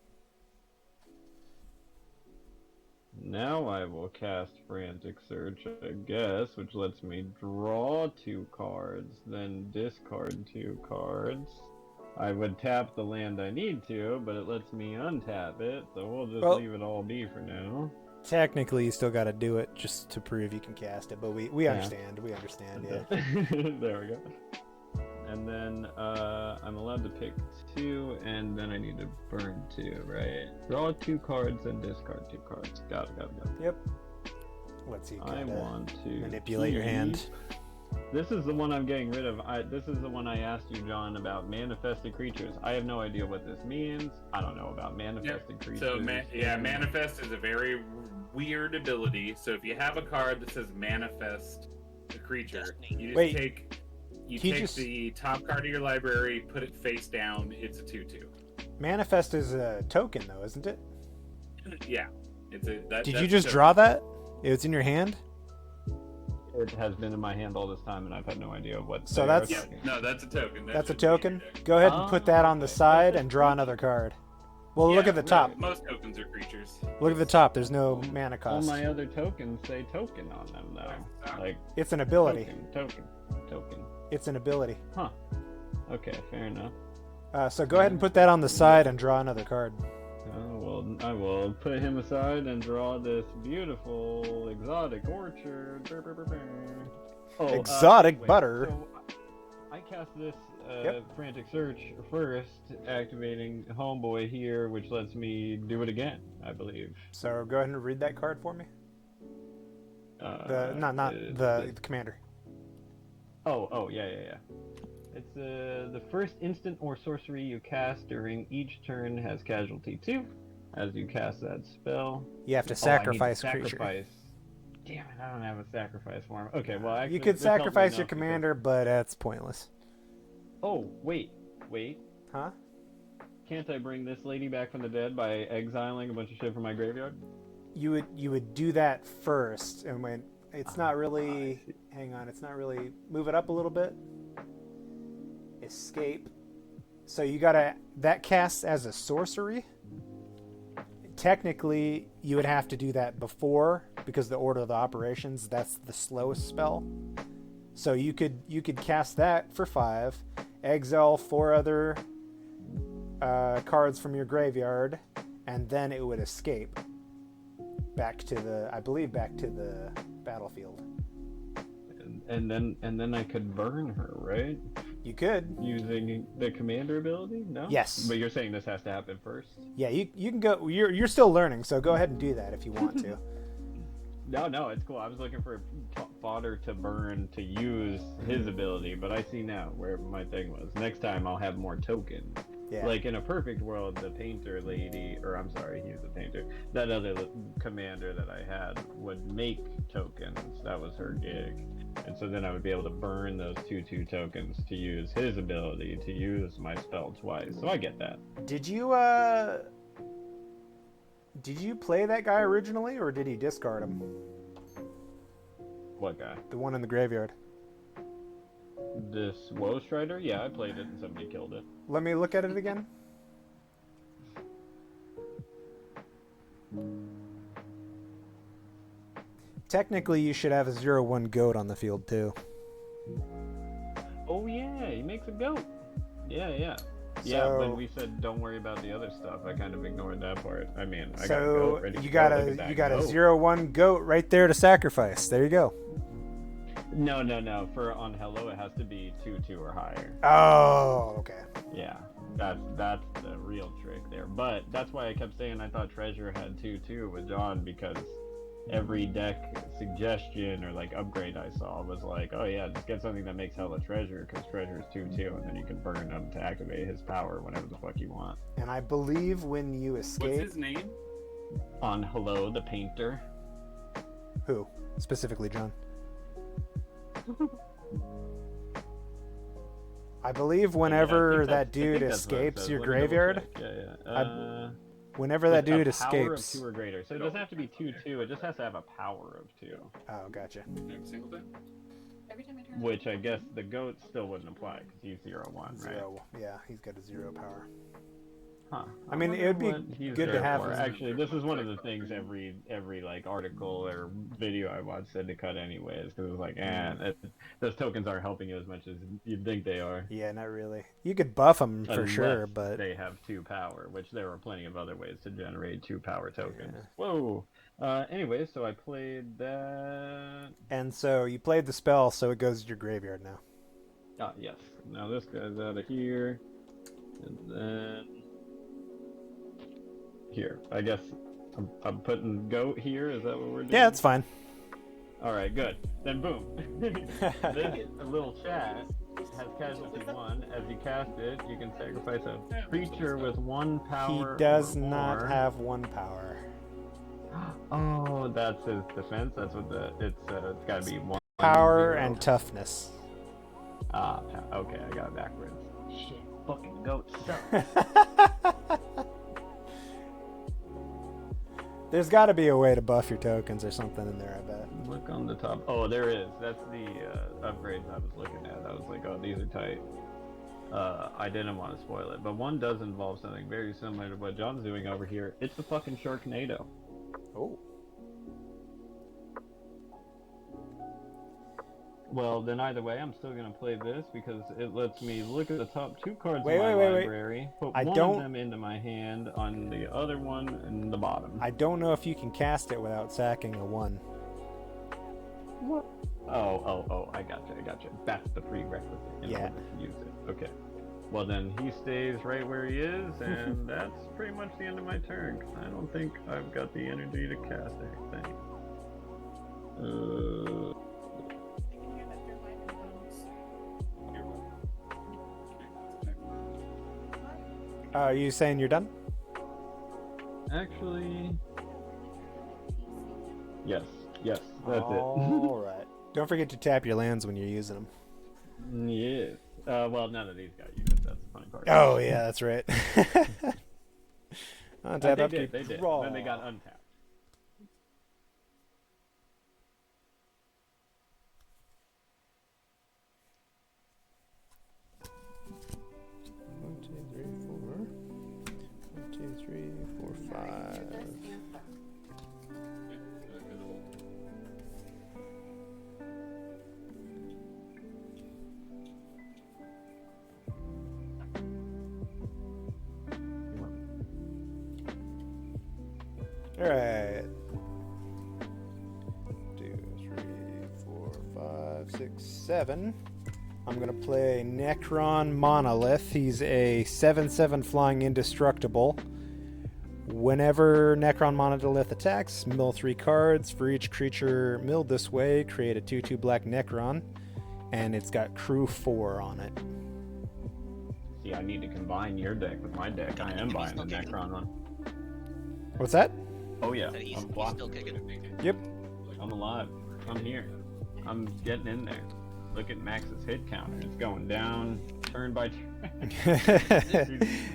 now I will cast Frantic Search, I guess, which lets me draw 2 cards, then discard 2 cards. I would tap the land I need to, but it lets me untap it, so we'll just Well- leave it all be for now. Technically, you still got to do it just to prove you can cast it, but we Yeah. understand. We understand, yeah. There we go. and then I'm allowed to pick 2, and then I need to burn 2, right? Draw 2 cards and discard 2 cards. Got it. Yep. Let's see. I want to manipulate your hand. This is the one I'm getting rid of. This is the one I asked you, John, about manifested creatures. I have no idea what this means. I don't know about manifested creatures. So, manifest is a very weird ability. So if you have a card that says manifest a creature, you just take the top card of your library, put it face down. It's a 2/2. Manifest is a token, though, isn't it? Yeah, it's a. Did you just draw that? It's in your hand. It has been in my hand all this time, and I've had no idea what. So that's that's a token. That's a token. Go ahead and put that on the side and draw another card. Well, look at the top. Most tokens are creatures. Look at the top. There's no mana All cost. my other tokens say token on them, though. Like It's an ability. Token. It's an ability. Huh. Okay, fair enough. So go ahead and put that on the side and draw another card. Oh, well, I will put him aside and draw this beautiful exotic orchard. Oh, Exotic wait, butter. So I cast this frantic search first, activating Homeboy here, which lets me do it again, I believe. So go ahead and read that card for me. The commander. Oh, yeah. It's the first instant or sorcery you cast during each turn has casualty 2. As you cast that spell, You have to I sacrifice need a to creature. sacrifice. Damn it, I don't have a sacrifice for him. Okay, well, actually, You could this helped me sacrifice your enough because- commander, but that's pointless. Oh, wait. Huh? Can't I bring this lady back from the dead by exiling a bunch of shit from my graveyard? You would do that first, and when it's not really. Hang on, it's not really. Move it up a little bit. Escape. So you gotta. That casts as a sorcery. Technically, you would have to do that before, because the order of the operations, that's the slowest spell. So you could cast that for 5, exile 4 other cards from your graveyard, and then it would escape back to the battlefield. And then I could burn her, right? You could. Using the commander ability? No? Yes. But you're saying this has to happen first? Yeah, you can go. You're still learning, so go ahead and do that if you want to. No, it's cool. I was looking for fodder to burn to use his ability, but I see now where my thing was. Next time I'll have more tokens. Yeah. Like in a perfect world, the painter lady, or I'm sorry, he's the painter. That other commander that I had would make tokens. That was her gig. And so then I would be able to burn those 2/2 tokens to use his ability to use my spell twice. So I get that. Did you play that guy originally, or did he discard him? What guy? The one in the graveyard. This Woe Strider? Yeah, I played it and somebody killed it. Let me look at it again. Technically, you should have a 0/1 goat on the field too. Oh yeah, he makes a goat. Yeah. Yeah, So- when we said don't worry about the other stuff, I kind of ignored that part. I mean, I got a So goat ready to you go. got Look a at that you got a goat. 0/1 goat right there to sacrifice. There you go. No. For on Hello, it has to be 2/2 or higher. Oh, okay. Yeah, that's the real trick there. But that's why I kept saying I thought Treasure had 2/2 with John, because every deck suggestion or like upgrade I saw was like, oh yeah, just get something that makes hella Treasure, because Treasure is 2/2, and then you can burn him to activate his power whenever the fuck you want. And I believe when you What's escape, his name? On Hello, the painter. who specifically, John? I believe whenever that dude escapes your graveyard, whenever that dude a power of escapes. 2 or greater. So it doesn't have to be 2/2. It just has to have a power of 2. Oh, gotcha. Every single day. Which I guess the goat still wouldn't apply because he's 0/1, right? 0. Yeah, he's got a 0 power. Huh. I mean, it would be good to have his- Actually, this is one of the things every like article or video I watched said to cut anyways, because it was like, those tokens aren't helping you as much as you'd think they are. Yeah, not really. You could buff them for Unless sure, but they have 2 power, which there are plenty of other ways to generate 2 power tokens. Yeah. Whoa. Anyway, so I played that. and so you played the spell, so it goes to your graveyard now. Ah, yes. Now this guy's out of here. And then... Here. I guess I'm putting goat here. Is that what we're doing? Yeah, that's fine. Alright, good. Then boom. This little chat has casualty 1. As you cast it, you can sacrifice a creature with 1 He power. does or not more. have 1 power. Oh, that's his defense. That's what it's got to be 1 Power 0. and toughness. Ah, okay, I got it backwards. Shit, fucking goat suck. There's got to be a way to buff your tokens or something in there, I bet. Look on the top. Oh, there is. That's the upgrades I was looking at. I was like, oh, these are tight. I didn't want to spoil it, but one does involve something very similar to what John's doing over here. It's the fucking Sharknado. Oh. Well, then either way, I'm still gonna play this because it lets me look at the top 2 cards Wait, in my wait, wait. library, put I one don't- of them into my hand, on the other one in the bottom. I don't know if you can cast it without sacking a 1. What? Oh, I gotcha. That's the prerequisite in Yeah. order to use it. Okay. Well, then he stays right where he is, and that's pretty much the end of my turn. 'Cause I don't think I've got the energy to cast anything. Are you saying you're done? Actually, yes, that's All right. Don't forget to tap your lands when you're using them. it. Yes. Well, none of these got used. That's the funny part. Oh, yeah, that's right. Untap They after you did. draw. Then they got untapped. One, two, three, four. 1, 2, 3, 4, 5. Alright. 2, 3, 4, 5, 6, 7. I'm gonna play Necron Monolith. He's a 7/7 flying indestructible. Whenever Necron Monolith attacks, mill 3 cards. For each creature milled this way, create a 2/2 black Necron. And it's got crew 4 on it. See, I need to combine your deck with my deck. I am buying the Necron one. What's that? Oh yeah, Said he's I'm blocked. still kicking. Yep. I'm alive. I'm here. I'm getting in there. Look at Max's hit counter. It's going down turn by turn.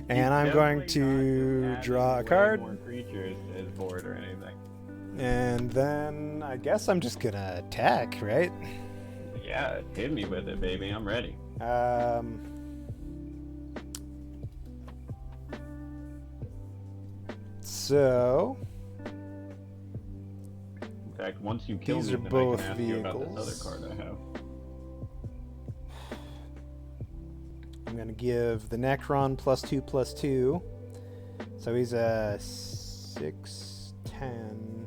And I'm going to draw a card. More creatures to his board or anything. And then I guess I'm just gonna attack, right? Yeah, hit me with it, baby. I'm ready. So In fact, once you kill These me, are then both I can ask you about this vehicles. other card I have. I'm gonna give the Necron +2/+2. So he's a 6, 10,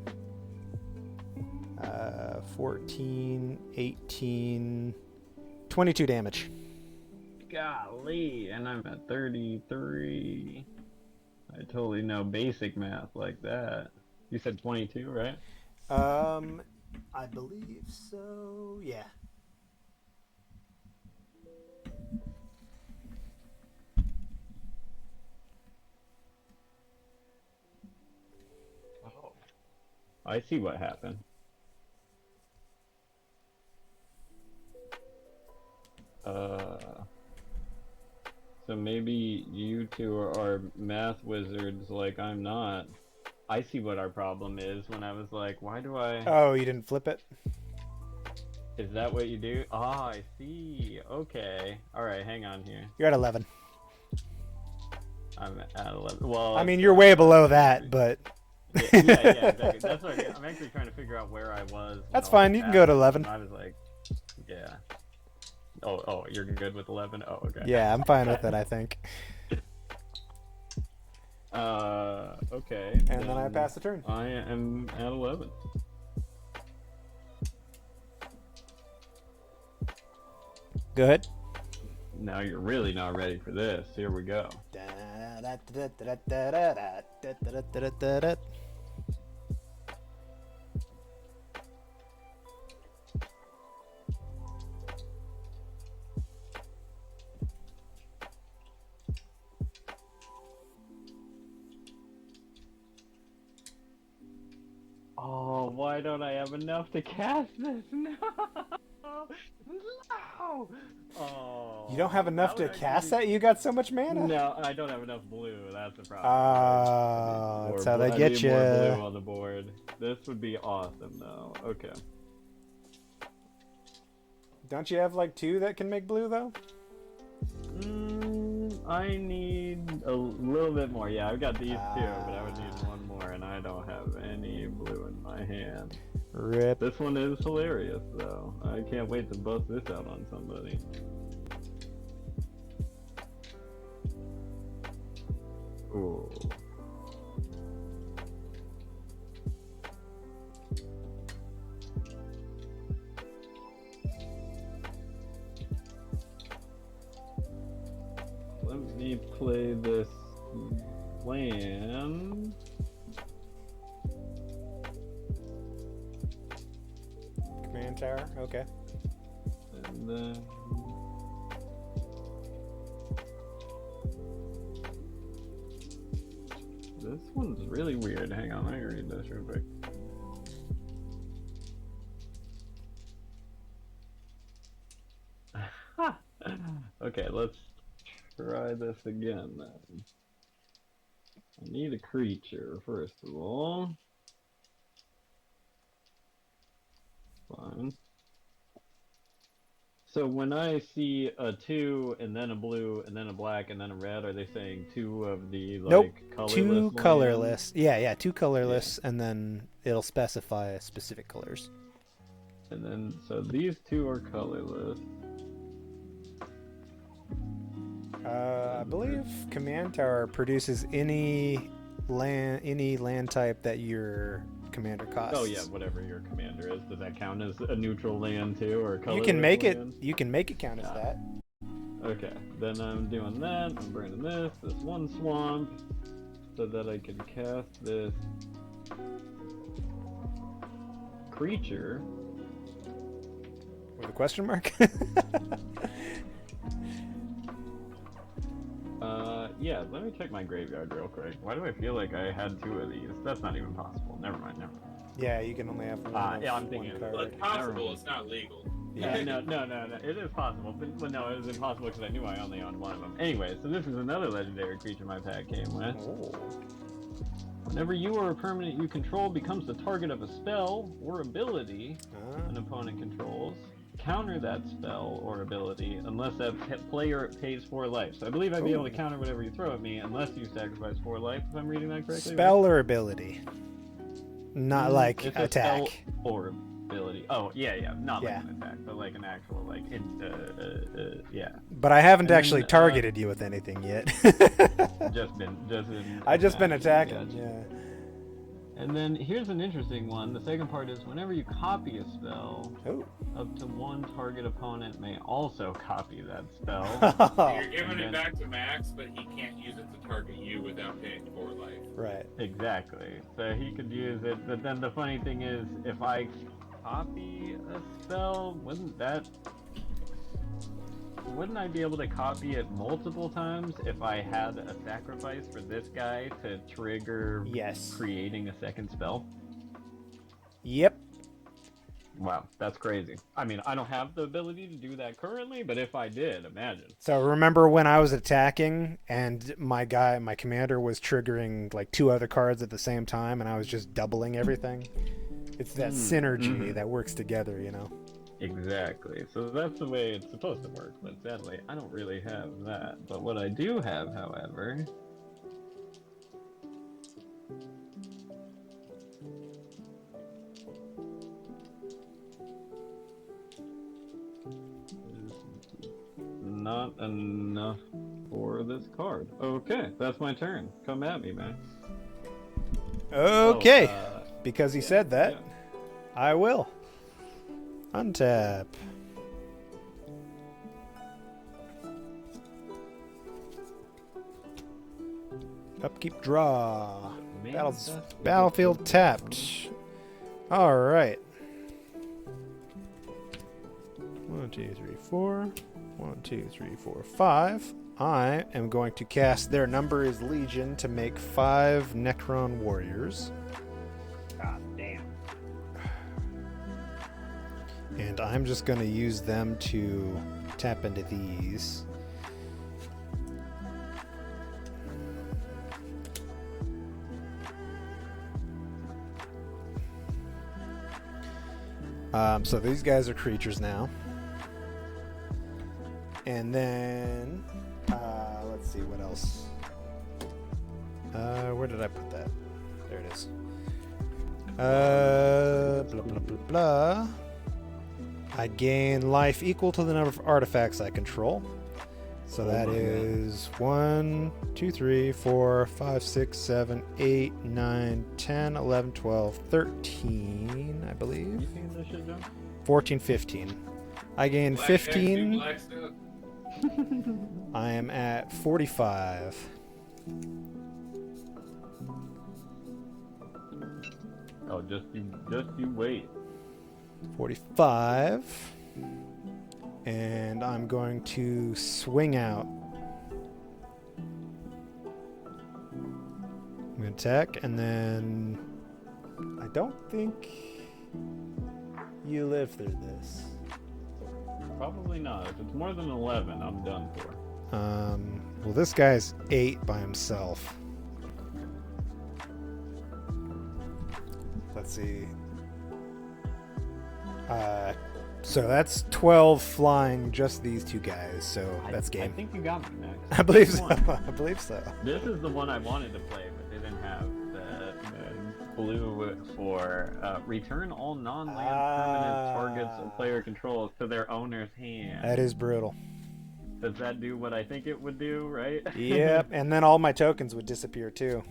14, 18, 22 damage. Golly, and I'm at 33. I totally know basic math like that. You said 22, right? I believe so. Yeah. Oh. I see what happened. So maybe you two are math wizards like I'm not. I see what our problem is when I was like, why do I... Oh, you didn't flip it? Is that what you do? Ah, I see. Okay. Alright, hang on here. You're at 11. I'm at 11. Well, I mean, you're way below that, but... yeah, exactly. That's what I'm actually trying to figure out where I was. when That's all fine, this you can go to happened. 11. I was like, yeah. Oh, you're good with 11? Oh, okay. Yeah, I'm fine with it, I think. Okay. And then I pass the turn. I am at 11. Go ahead. Now you're really not ready for this. Here we go. Oh, why don't I have enough to cast this? No! No! Oh. You don't have enough to cast that? You got so much mana. No, I don't have enough blue. That's the problem. That's how they get you. More blue on the board. This would be awesome, though. Okay. Don't you have like 2 that can make blue though? I need a little bit more. Yeah, I've got these 2, but I would need 1 more, and I don't have any blue in my hand. Rip. This one is hilarious, though. I can't wait to bust this out on somebody. Ooh. Let me play this land. Command tower, okay. And then... This one's really weird. Hang on, let me read this real quick. Okay, let's try this again then. I need a creature, first of all. Fine. So when I see a 2 and then a blue and then a black and then a red, are they saying 2 of the like Nope. colorless 2 lands? colorless. Yeah, 2 colorless, and then it'll specify specific colors. And then so these 2 are colorless. I believe Command Tower produces any land type that your commander costs. Oh yeah, whatever your commander is. Does that count as a neutral land too, or colorless You can make land? it. You can make it count as that. Okay, then I'm doing that. I'm burning this 1 swamp, so that I can cast this creature. With a question mark? Yeah, let me check my graveyard real quick. Why do I feel like I had 2 of these? That's not even possible. Never mind. Yeah, you can only have one. Yeah, I'm thinking. One Well, card. it's possible, it's not legal. Yeah, no. It is possible, but no, it was impossible because I knew I only owned 1 of them. Anyway, so this is another legendary creature my pack came with. Oh. Whenever you or a permanent you control becomes the target of a spell or ability an opponent controls, counter that spell or ability unless that player pays 4 life. So I believe I'd be able to counter whatever you throw at me unless you sacrifice 4 life, if I'm reading that correctly. Spell or ability? Not like It's a attack. spell or ability. Oh, yeah. Not Yeah. like an attack, but like an actual, like, yeah. But I haven't And then, actually targeted you with anything yet. Just been I just been attacking, attacking, gotcha. yeah. And then here's an interesting one. The second part is whenever you copy a spell, Oh. up to 1 target opponent may also copy that spell. You're giving it back to Max, but he can't use it to target you without paying 4 life. Right. Exactly. So he could use it, but then the funny thing is, if I copy a spell, wouldn't I be able to copy it multiple times if I had a sacrifice for this guy to trigger Yes. creating a second spell? Yep. Wow, that's crazy. I mean, I don't have the ability to do that currently, but if I did, imagine. So remember when I was attacking and my commander was triggering like 2 other cards at the same time and I was just doubling everything? It's that synergy that works together, you know? Exactly. So that's the way it's supposed to work, but sadly, I don't really have that. But what I do have, however... is not enough for this card. Okay, that's my turn. Come at me, man. Okay. Oh, because he said that, yeah. I will. Untap. Upkeep, draw. Manifest Battlefield tapped. All right. 1, 2, 3, 4. 1, 2, 3, 4, 5. I am going to cast Their Number is Legion to make 5 Necron Warriors. God damn. And I'm just going to use them to tap into these. So these guys are creatures now. And then, let's see what else. Where did I put that? There it is. Blah, blah, blah, blah. I gain life equal to the number of artifacts I control. So that is 1, 2, 3, 4, 5, 6, 7, 8, 9, 10, 11, 12, 13, I believe. You seen this shit, John? 14, 15. I gain Black guys do 15. black stuff. I am at 45. Oh, just you wait. 45. And I'm going to swing out. I'm going to attack, and then I don't think you live through this. Probably not. If it's more than 11, I'm done for. Well, this guy's 8 by himself. Let's see. So that's 12 flying, just these two guys. So that's I game. think you got me next. I believe so. Come on. I believe so. This is the one I wanted to play, but didn't have the blue for return all non-land permanent targets and player controls to their owner's hand. That is brutal. Does that do what I think it would do, right? Yep, and then all my tokens would disappear too.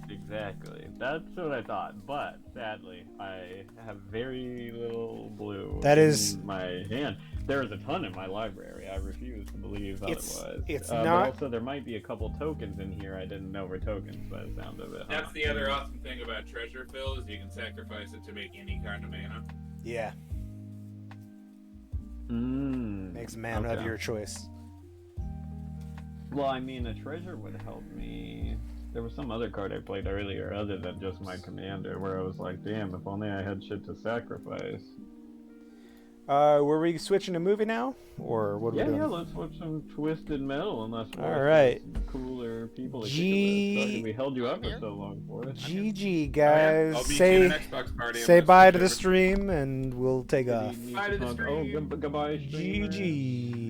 Exactly. That's what I thought, but sadly, I have very little blue That is- in my hand. There is a ton in my library. I refuse to believe otherwise. It's But not- also, there might be a couple tokens in here I didn't know were tokens by the sound of it. That's the other awesome thing about treasure fill is you can sacrifice it to make any kind of mana. Yeah, makes a man of Okay. your choice. Well, I mean, a treasure would help me. There was some other card I played earlier other than just my commander where I was like, damn, if only I had shit to sacrifice. Were we switching to movie now, or what are we doing? Yeah, let's watch some Twisted Metal unless we're All right. some cooler people to G- kick it with. Sorry we held you up for here. so long for it. GG, I'll guys. be Say in an Xbox party. say unless bye to the whichever- stream, and we'll take Did off. he need Bye to the talk- stream. Oh, goodbye, streamer. GG.